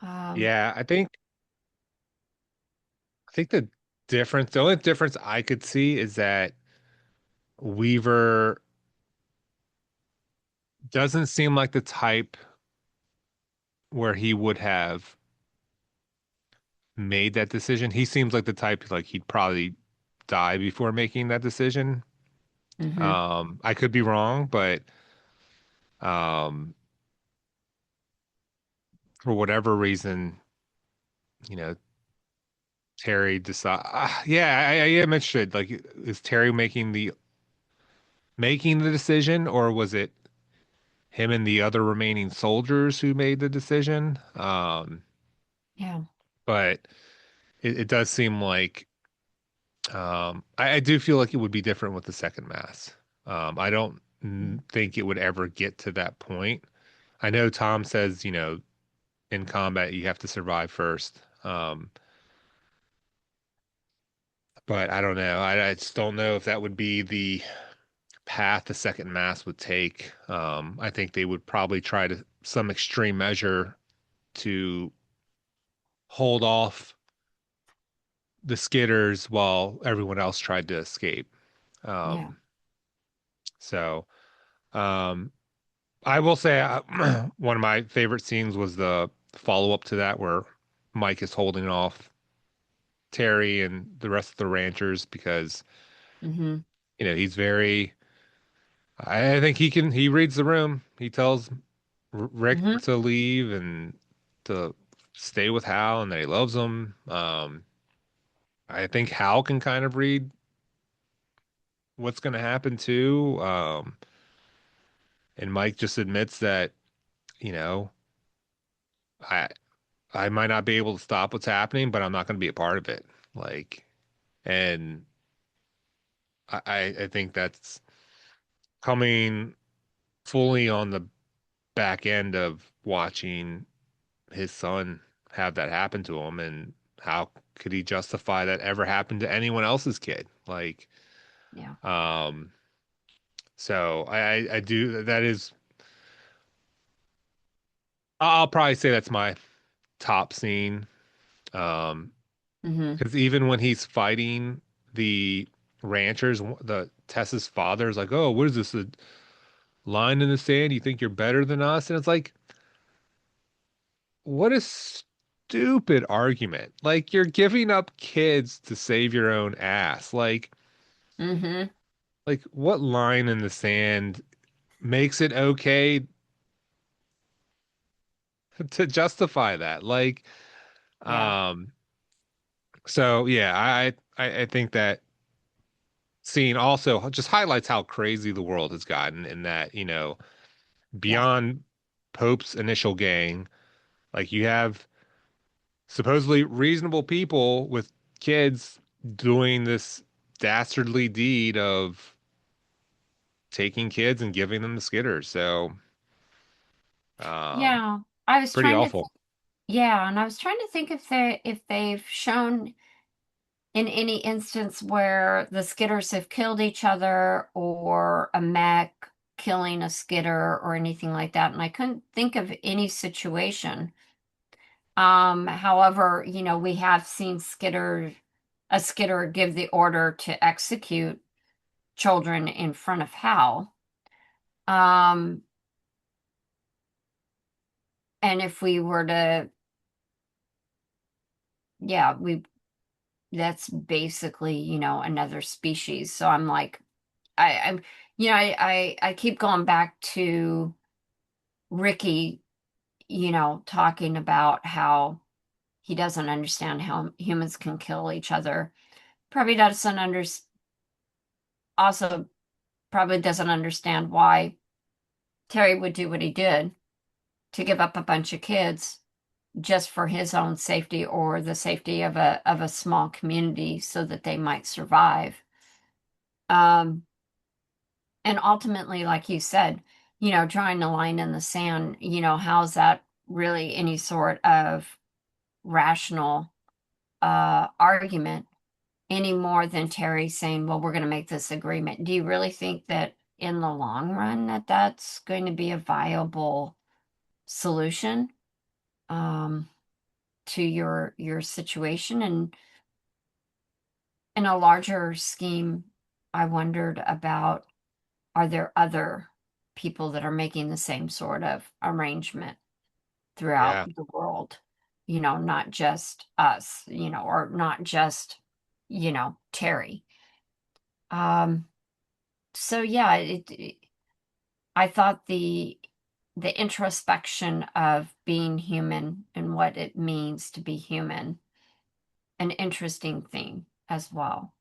Um, Yeah. I think the only difference I could see is that Weaver doesn't seem like the type where he would have made that decision. He seems like the type like he'd probably die before making that decision. mhm. I could be wrong, but um, for whatever reason, you know, Terry decide. Yeah, I am interested. Like, is Terry making the decision, or was it him and the other remaining soldiers who made the decision? Yeah. But it does seem like I do feel like it would be different with the second mass. I don't think it would ever get to that point. I know Tom says, in combat you have to survive first. But I don't know. I just don't know if that would be the path the second mass would take. I think they would probably try to some extreme measure to hold off the skidders while everyone else tried to escape. Yeah. Um, so um, I will say one of my favorite scenes was the follow up to that, where Mike is holding off Terry and the rest of the ranchers because, Mm-hmm. he's very, I think he reads the room. He tells Rick Mm-hmm. to leave and to stay with Hal and that he loves him. I think Hal can kind of read what's going to happen too. And Mike just admits that, you know, I I might not be able to stop what's happening, but I'm not going to be a part of it. Like, and I think that's coming fully on the back end of watching his son have that happen to him, and how could he justify that ever happened to anyone else's kid? Like, Yeah. um, so I do that is I'll probably say that's my top scene. Um, Mm-hmm. because even when he's fighting the ranchers, the Tessa's father is like, "Oh, what is this? A line in the sand? You think you're better than us?" And it's like, what a stupid argument. Like you're giving up kids to save your own ass. Mm-hmm. Like what line in the sand makes it okay to justify that? Yeah. Um, so yeah, I think that scene also just highlights how crazy the world has gotten in that, Yeah. beyond Pope's initial gang, like you have supposedly reasonable people with kids doing this dastardly deed of taking kids and giving them the skitters. So, um, Yeah. I was pretty trying to awful. yeah, and I was trying to think if they've shown in any instance where the Skitters have killed each other or a mech killing a Skitter or anything like that, and I couldn't think of any situation. However, we have seen a Skitter give the order to execute children in front of Hal. Um, and if we were to, yeah, that's basically, another species. So I'm like, I'm, I keep going back to Ricky, talking about how he doesn't understand how humans can kill each other. Probably doesn't under, also probably doesn't understand why Terry would do what he did to give up a bunch of kids just for his own safety or the safety of a small community so that they might survive. Um, and ultimately, like you said, drawing a line in the sand, how's that really any sort of rational argument any more than Terry saying, well, we're going to make this agreement? Do you really think that in the long run that that's going to be a viable solution um, to your situation? And in a larger scheme, I wondered about, are there other people that are making the same sort of arrangement throughout Yeah. the world? Not just us, or not just, Terry. Um, so yeah, I thought the introspection of being human and what it means to be human, an interesting theme as well.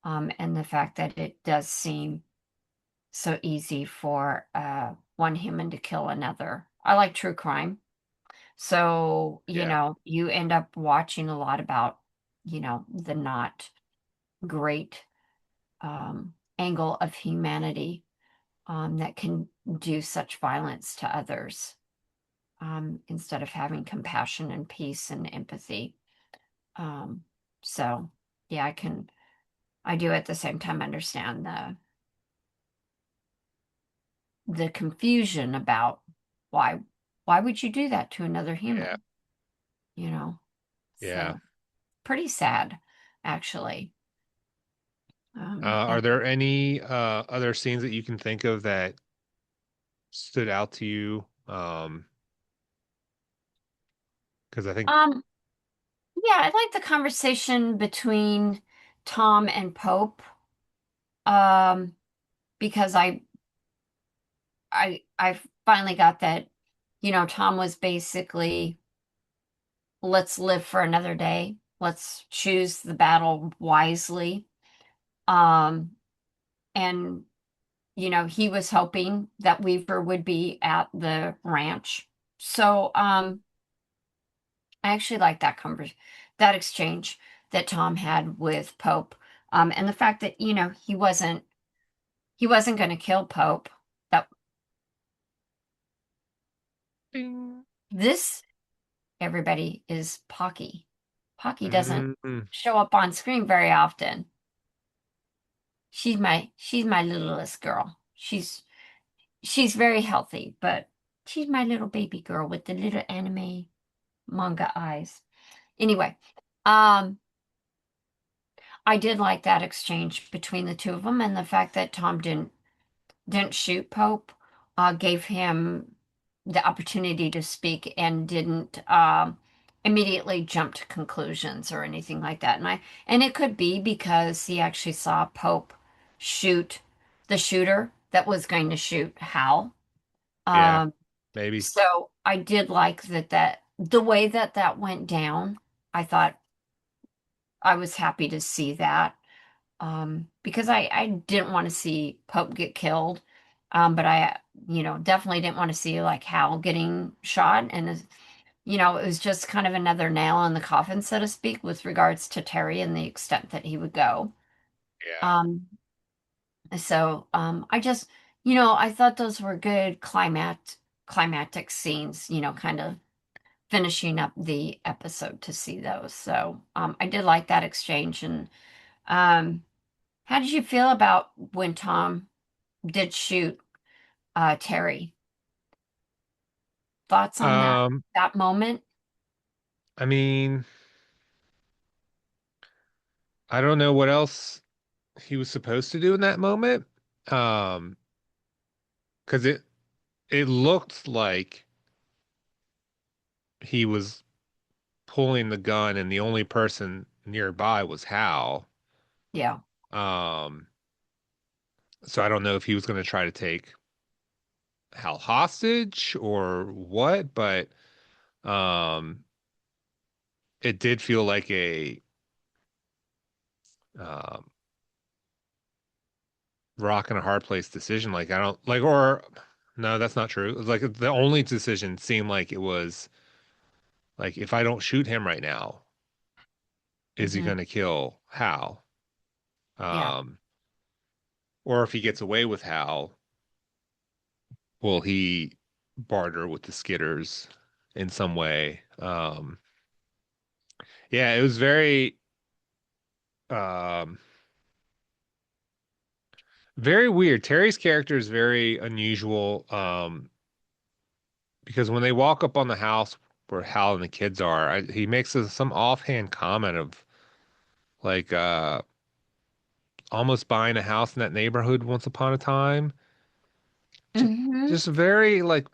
And the fact that it does seem so easy for one human to kill another. I like true crime. So, Yeah. you end up watching a lot about, the not great angle of humanity that can do such violence to others instead of having compassion and peace and empathy. Um, so, yeah, I do at the same time understand the confusion about why why would you do that to another Yeah. human, you know? Yeah. So pretty sad, actually. Are And there any other scenes that you can think of that stood out to you? Because I think um Yeah, I like the conversation between Tom and Pope, um, because I finally got that, Tom was basically, let's live for another day. Let's choose the battle wisely. Um, and he was hoping that Weaver would be at the ranch. So, I actually like that exchange that Tom had with Pope. And the fact that, he wasn't going to kill Pope. That Ding. this everybody is Pocky. Pocky doesn't Mm, show up on screen very often. She's my littlest girl. She's very healthy, but she's my little baby girl with the little anime manga eyes. Anyway, um, I did like that exchange between the two of them, and the fact that Tom didn't shoot Pope, gave him the opportunity to speak and didn't immediately jump to conclusions or anything like that. And it could be because he actually saw Pope shoot the shooter that was going to shoot Hal. yeah, Um, maybe. so I did like that the way that went down. I thought I was happy to see that. Because I didn't want to see Pope get killed. But I, definitely didn't want to see like Hal getting shot. And, it was just kind of another nail in the coffin, so to speak, with regards to Terry and the extent that he would go. Yeah. Um, I just, I thought those were good climactic scenes, kind of finishing up the episode to see those. So, I did like that exchange. And, um, how did you feel about when Tom did shoot Terry? Thoughts on Um, that moment? I mean, I don't know what else he was supposed to do in that moment. Um, because it looked like he was pulling the gun and the only person nearby was Hal. Yeah. Um, so I don't know if he was going to try to take Hal hostage or what, but um, it did feel like a um, rock and a hard place decision. Like I don't like, or no, that's not true. Like the only decision seemed like it was like if I don't shoot him right now, is he Hmm. going to kill Hal? Yeah. Um, or if he gets away with Hal, will he barter with the Skitters in some way? Yeah, it was very, um, very weird. Terry's character is very unusual, because when they walk up on the house where Hal and the kids are, he makes some offhand comment of like, almost buying a house in that neighborhood once upon a time. Just, Hmm. just very like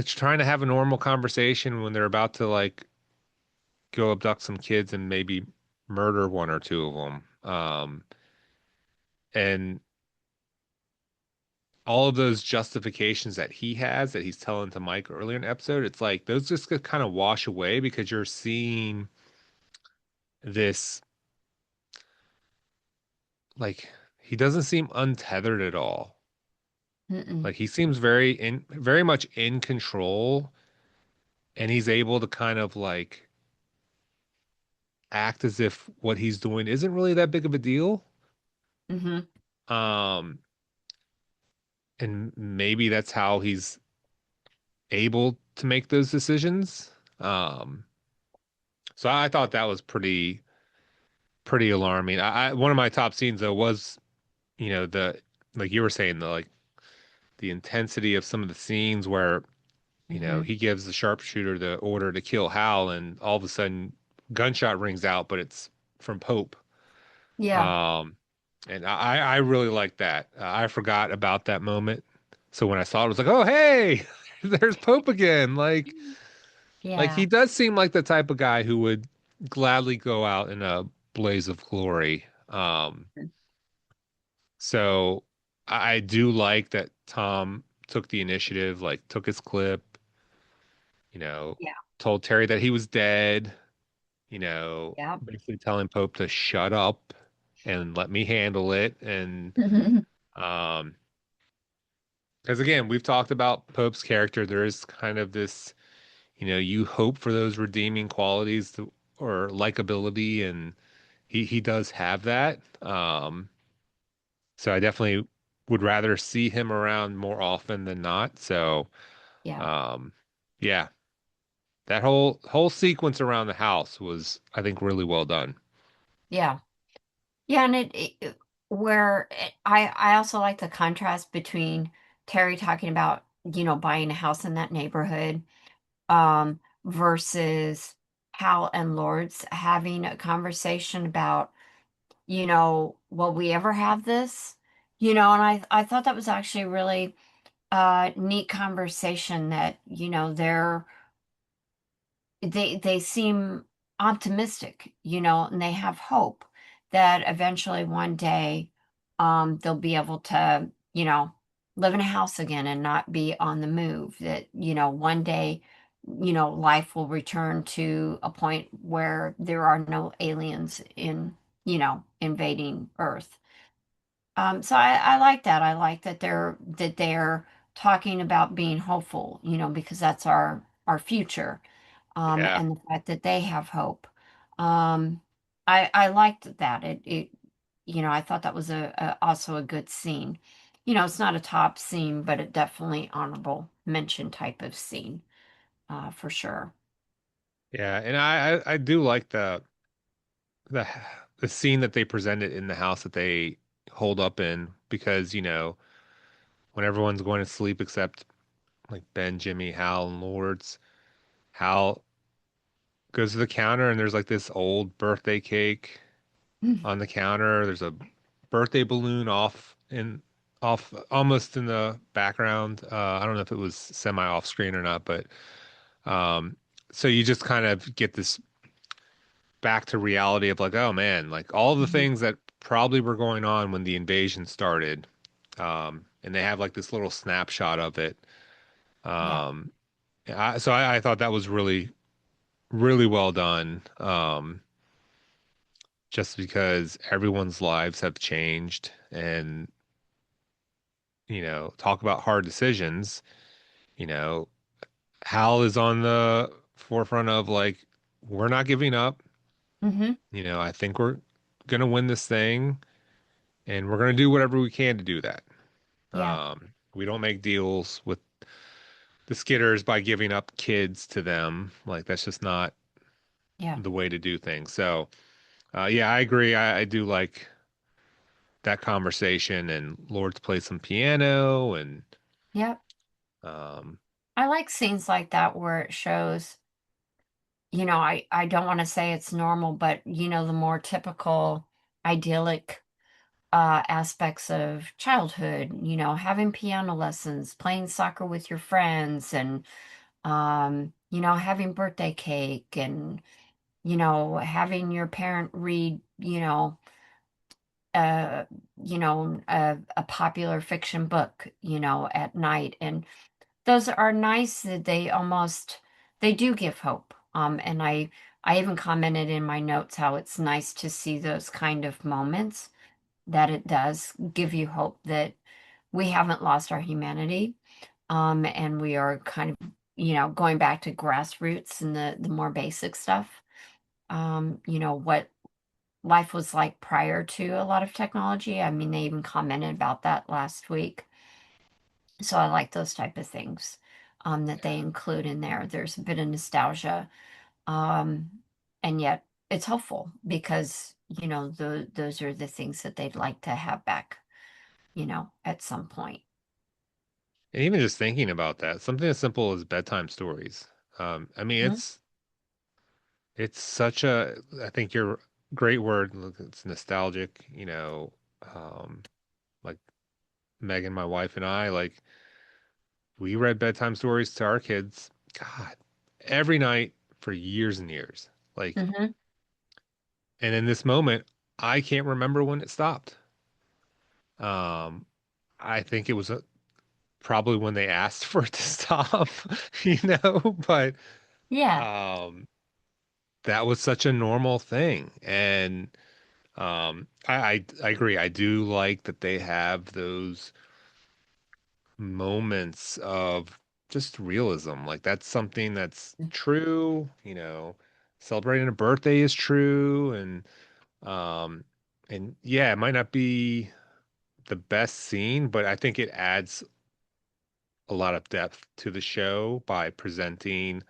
trying to have a normal conversation when they're about to like go abduct some kids and maybe murder one or two of them. And all of those justifications that he has that he's telling to Mike earlier in the episode, it's like those just kind of wash away because you're seeing this like he doesn't seem untethered at all. Mm-mm. Like he seems very much in control and he's able to kind of like act as if what he's doing isn't really that big of a deal. Hmm. Um, and maybe that's how he's able to make those decisions. Um, so I thought that was pretty alarming. One of my top scenes though was, the like you were saying, the intensity of some of the scenes where, Hmm. he gives the sharpshooter the order to kill Hal and all of a sudden gunshot rings out, but it's from Pope. Yeah. Um, and I really like that. I forgot about that moment. So when I saw it, I was like, oh, hey, there's Pope again. Like he Yeah. does seem like the type of guy who would gladly go out in a blaze of glory. So I do like that Tom took the initiative, like took his clip, you know, Yeah. told Terry that he was dead, Yeah. basically telling Pope to shut up and let me handle it. And um, because again, we've talked about Pope's character. There is kind of this, you hope for those redeeming qualities or likability, and he does have that. So I definitely would rather see him around more often than not. So Yeah. um, yeah, that whole sequence around the house was, I think, really well done. Yeah. Yeah, and I also like the contrast between Terry talking about, buying a house in that neighborhood, versus Hal and Lords having a conversation about, will we ever have this? And I thought that was actually a really neat conversation that, they seem optimistic, and they have hope that eventually one day they'll be able to, live in a house again and not be on the move. That, one day, life will return to a point where there are no aliens invading Earth. So I like that. I like that they're talking about being hopeful, because that's our future, Yeah. and the fact that they have hope. Um, I liked that. I thought that was also a good scene. It's not a top scene, but it definitely honorable mention type of scene, for sure. Yeah, and I do like the the scene that they presented in the house that they hold up in because, when everyone's going to sleep except like Ben, Jimmy, Hal, and Lords, Hal goes to the counter and there's like this old birthday cake on the counter. There's a birthday balloon off almost in the background. I don't know if it was semi off screen or not, but um so you just kind of get this back to reality of like, oh man, like all the Mhm. things that probably were going on when the invasion started. And they have like this little snapshot of it. Yeah. Um, so I thought that was really, really well done. Just because everyone's lives have changed and, talk about hard decisions, you know, Hal is on the forefront of like, we're not giving up. Hmm. I think we're gonna win this thing and we're gonna do whatever we can to do that. Yeah. We don't make deals with the Skitters by giving up kids to them. Like that's just not Yeah. the way to do things. So, yeah, I agree. I do like that conversation and Lord's play some piano and Yeah. um, I like scenes like that where it shows, I don't want to say it's normal, but the more typical idyllic aspects of childhood, having piano lessons, playing soccer with your friends, and having birthday cake, and having your parent read, uh, a popular fiction book, at night. And those are nice that they do give hope. And I even commented in my notes how it's nice to see those kind of moments, that it does give you hope that we haven't lost our humanity. And we are kind of, going back to grassroots and the more basic stuff. What life was like prior to a lot of technology. I mean, they even commented about that last week. So I like those type of things, that they include in there. There's a bit of nostalgia, um, and yet it's hopeful because, those are the things that they'd like to have back, at some point. and even just thinking about that, something as simple as bedtime stories. I mean, Mhm. it's such a, I think your great word. Look, it's nostalgic. Like Megan, my wife, and I like. we read bedtime stories to our kids, God, every night for years and years. Like, Hmm. and in this moment, I can't remember when it stopped. Um, I think it was probably when they asked for it to stop, but Yeah. um, that was such a normal thing. And I agree. I do like that they have those moments of just realism. Like that's something that's true, celebrating a birthday is true um and yeah, it might not be the best scene, but I think it adds a lot of depth to the show by presenting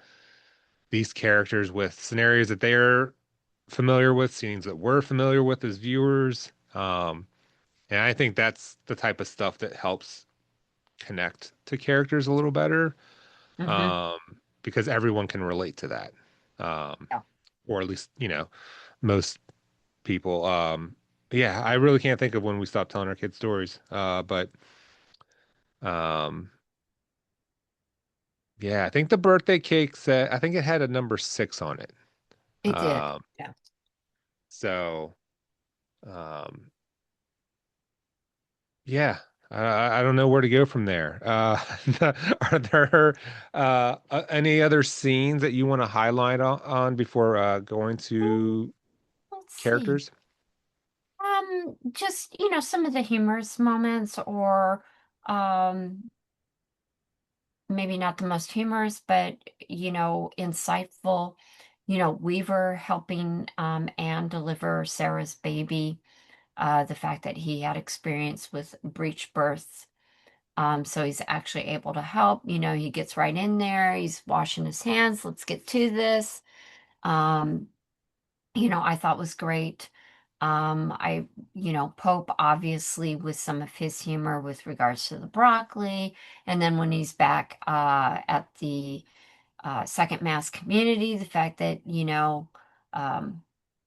these characters with scenarios that they're familiar with, scenes that we're familiar with as viewers. And I think that's the type of stuff that helps connect to characters a little better, Hmm. um, because everyone can relate to that, um, Yeah. or at least most people. Yeah, I really can't think of when we stopped telling our kids stories, but um, yeah, I think the birthday cake said I think it had a number 6 on it. It did. Um, Yeah. so um, yeah, I don't know where to go from there. Are there any other scenes that you want to highlight on before going Um, to let's see. characters? Just, some of the humorous moments or um maybe not the most humorous, but insightful. Weaver helping Anne deliver Sarah's baby. The fact that he had experience with breech births. So he's actually able to help. He gets right in there. He's washing his hands. Let's get to this. Um, I thought was great. Pope obviously with some of his humor with regards to the broccoli. And then when he's back at the second mass community, the fact that, um,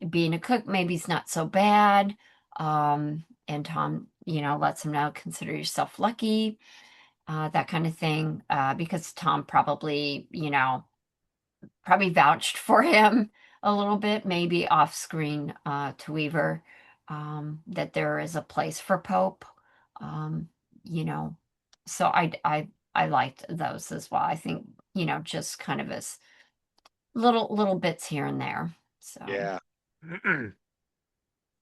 being a cook maybe is not so bad. And Tom, lets him know, consider yourself lucky, that kind of thing. Because Tom probably, probably vouched for him a little bit, maybe off screen to Weaver, that there is a place for Pope. Um, you know, so I liked those as well. I think, just kind of as little bits here and there. So, Yeah.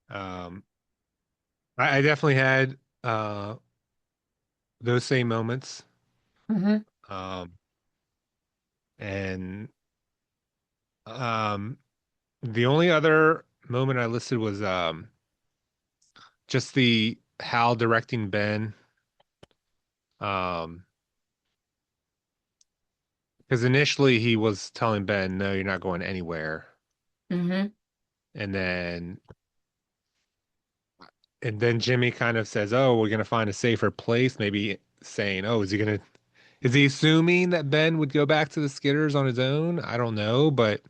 Um, I definitely had those same moments. hmm. Um, and um, the only other moment I listed was just the Hal directing Ben. Um, because initially he was telling Ben, "No, you're not going anywhere," Hmm. and then Jimmy kind of says, "Oh, we're gonna find a safer place." Maybe saying, "Oh, is he assuming that Ben would go back to the Skitters on his own?" I don't know, but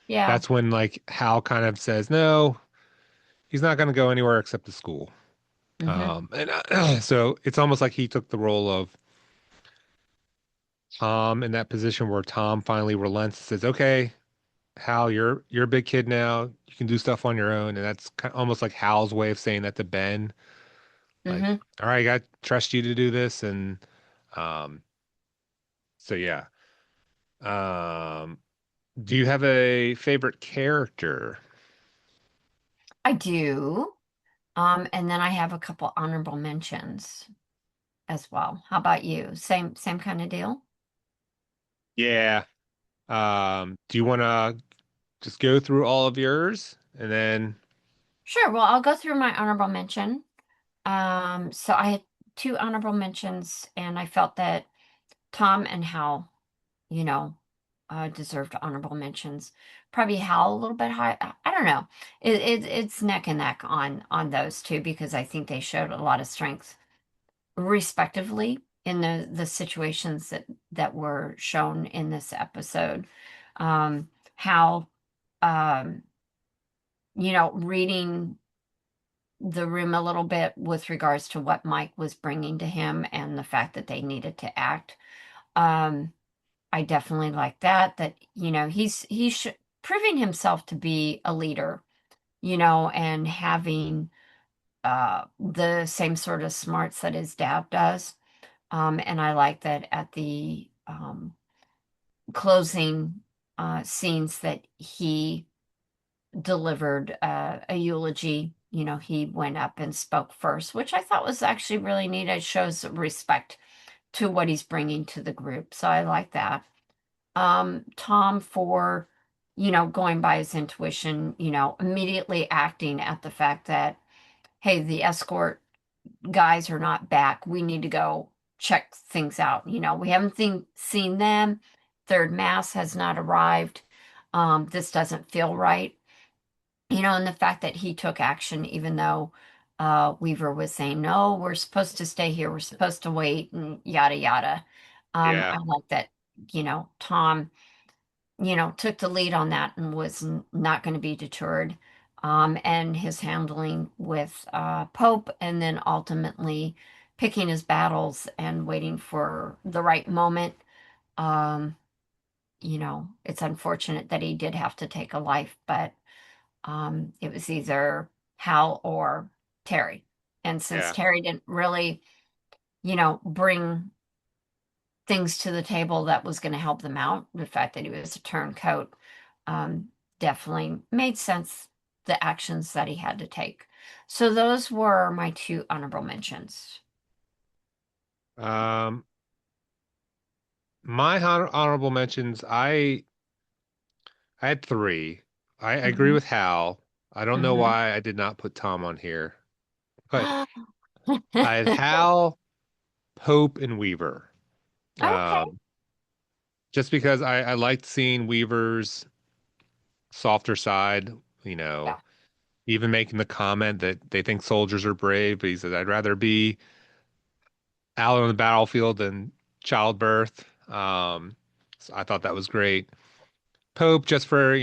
Yeah. that's when like Hal kind of says, "No, he's not gonna go anywhere except to school." Hmm. And so it's almost like he took the role of Tom in that position where Tom finally relents and says, "Okay, Hal, you're a big kid now. You can do stuff on your own." And that's almost like Hal's way of saying that to Ben, like, Hmm. "All right, I got trust you to do this." And um, so yeah. Um, do you have a favorite character? I do. And then I have a couple honorable mentions as well. How about you? Same kind of deal? Yeah. Do you want to just go through all of yours and then? Sure. Well, I'll go through my honorable mention. So I had two honorable mentions, and I felt that Tom and Hal, you know, deserved honorable mentions. Probably Hal a little bit high. I don't know. It's neck and neck on those two because I think they showed a lot of strength, respectively, in the situations that were shown in this episode. Hal, um, reading. the room a little bit with regards to what Mike was bringing to him and the fact that they needed to act. Um, I definitely like that, he's proving himself to be a leader, and having the same sort of smarts that his dad does. And I like that at the closing scenes that he delivered a eulogy. He went up and spoke first, which I thought was actually really neat. It shows respect to what he's bringing to the group. So I like that. Tom for, going by his intuition, immediately acting at the fact that, hey, the escort guys are not back. We need to go check things out. We haven't seen them. Third mass has not arrived. This doesn't feel right. And the fact that he took action, even though Weaver was saying, no, we're supposed to stay here, we're supposed to wait, and yada, yada. Yeah. I like that, Tom, took the lead on that and was not going to be deterred. And his handling with Pope, and then ultimately picking his battles and waiting for the right moment. Um, it's unfortunate that he did have to take a life, but it was either Hal or Terry. And since Yeah. Terry didn't really, bring things to the table that was going to help them out, the fact that he was a turncoat um, definitely made sense, the actions that he had to take. So those were my two honorable mentions. Um, my honorable mentions, I had three. I agree Hmm. with Hal. I don't know Hmm. why I did not put Tom on here, but I had Hal, Pope, and Weaver. Okay. Um, just because I liked seeing Weaver's softer side, you know, Yeah. even making the comment that they think soldiers are brave, but he said, I'd rather be out on the battlefield than childbirth. So I thought that was great. Pope, just for,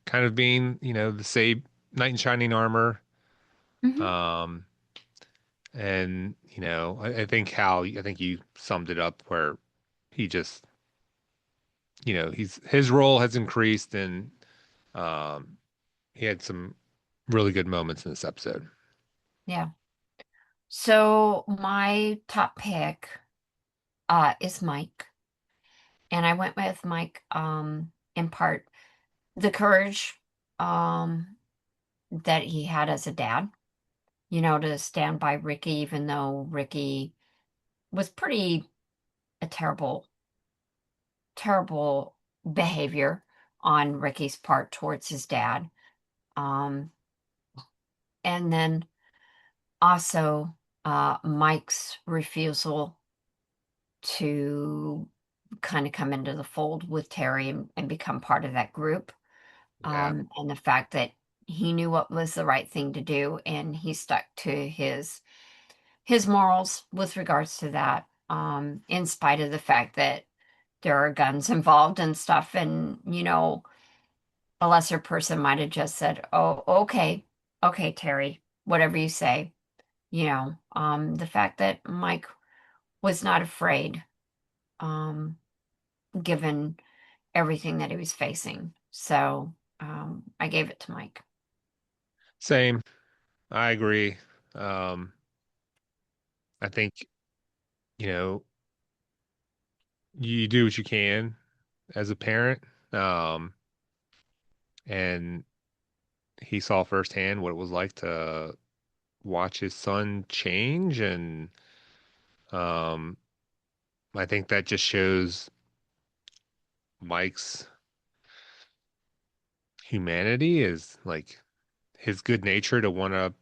kind of being, the same knight in shining armor. Hmm. Um, and, I think I think you summed it up where he just, his role has increased and um, he had some really good moments in this episode. Yeah. So my top pick is Mike. And I went with Mike in part the courage um, that he had as a dad, to stand by Ricky, even though Ricky was pretty a terrible, terrible behavior on Ricky's part towards his dad. Um, and then also Mike's refusal to kind of come into the fold with Terry and become part of that group. Yeah. And the fact that he knew what was the right thing to do and he stuck to his morals with regards to that, in spite of the fact that there are guns involved and stuff. And, a lesser person might have just said, oh, okay, okay, Terry, whatever you say. The fact that Mike was not afraid, um, given everything that he was facing. So I gave it to Mike. Same. I agree. Um, I think, you know, you do what you can as a parent. Um, and he saw firsthand what it was like to watch his son change. And um, I think that just shows Mike's humanity is like his good nature to want to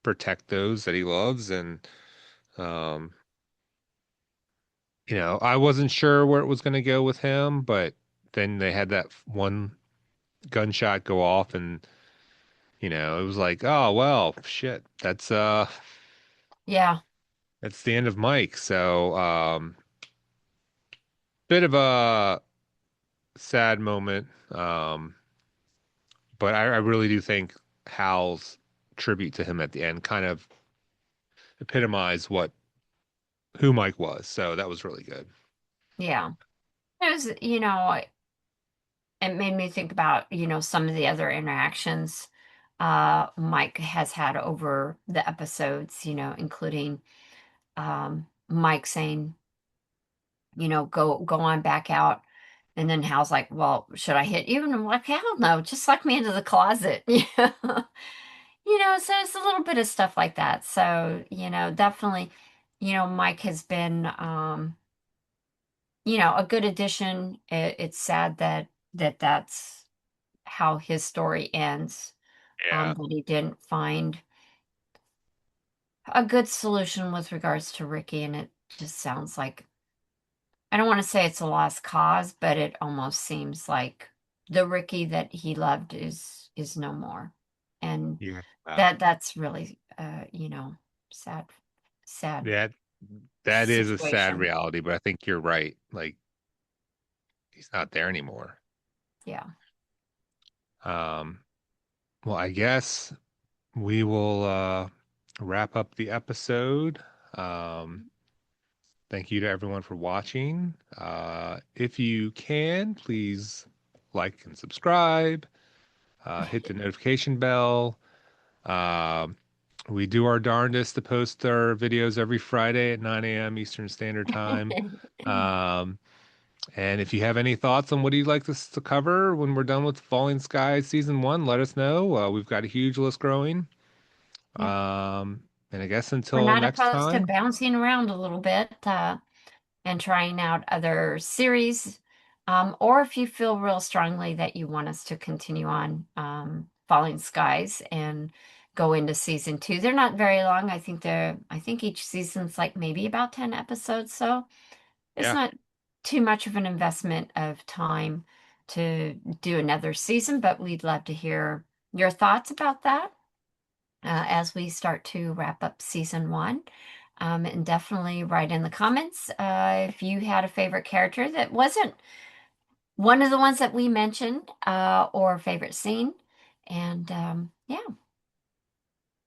protect those that he loves. And, um, I wasn't sure where it was going to go with him, but then they had that one gunshot go off and, it was like, oh, well, shit, Yeah. that's the end of Mike. So, bit of a sad moment. But I really do think Hal's tribute to him at the end, kind of epitomized what who Mike was. So that was really good. Yeah. It was, it made me think about, some of the other interactions Mike has had over the episodes, including Mike saying, go on back out. And then Hal's like, well, should I hit you? And I'm like, hell no, just lock me into the closet. So it's a little bit of stuff like that. So, definitely, Mike has been, a good addition. It's sad that's how his story ends, Yeah. that he didn't find a good solution with regards to Ricky, and it just sounds like I don't want to say it's a lost cause, but it almost seems like the Ricky that he loved is no more. And Yeah. that's really sad sad That that is a sad situation. reality, but I think you're right. Like he's not there anymore. Yeah. Um, well, I guess we will wrap up the episode. Um, thank you to everyone for watching. If you can, please like and subscribe. Hit the notification bell. Um, we do our darndest to post our videos every Friday at 9 a.m. Eastern Standard Time. Um, and if you have any thoughts on what you'd like us to cover when we're done with Falling Skies season one, let us know. We've got a huge list growing. Yeah. And I guess We're until not next opposed to time, bouncing around a little bit, and trying out other series. Or if you feel real strongly that you want us to continue on Falling Skies and go into season two. They're not very long. I think each season's like maybe about 10 episodes, so it's yeah. not too much of an investment of time to do another season, but we'd love to hear your thoughts about that as we start to wrap up season one. And definitely write in the comments if you had a favorite character that wasn't one of the ones that we mentioned, or favorite scene. And yeah,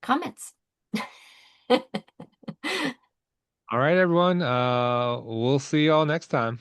comments. All right, everyone. We'll see y'all next time.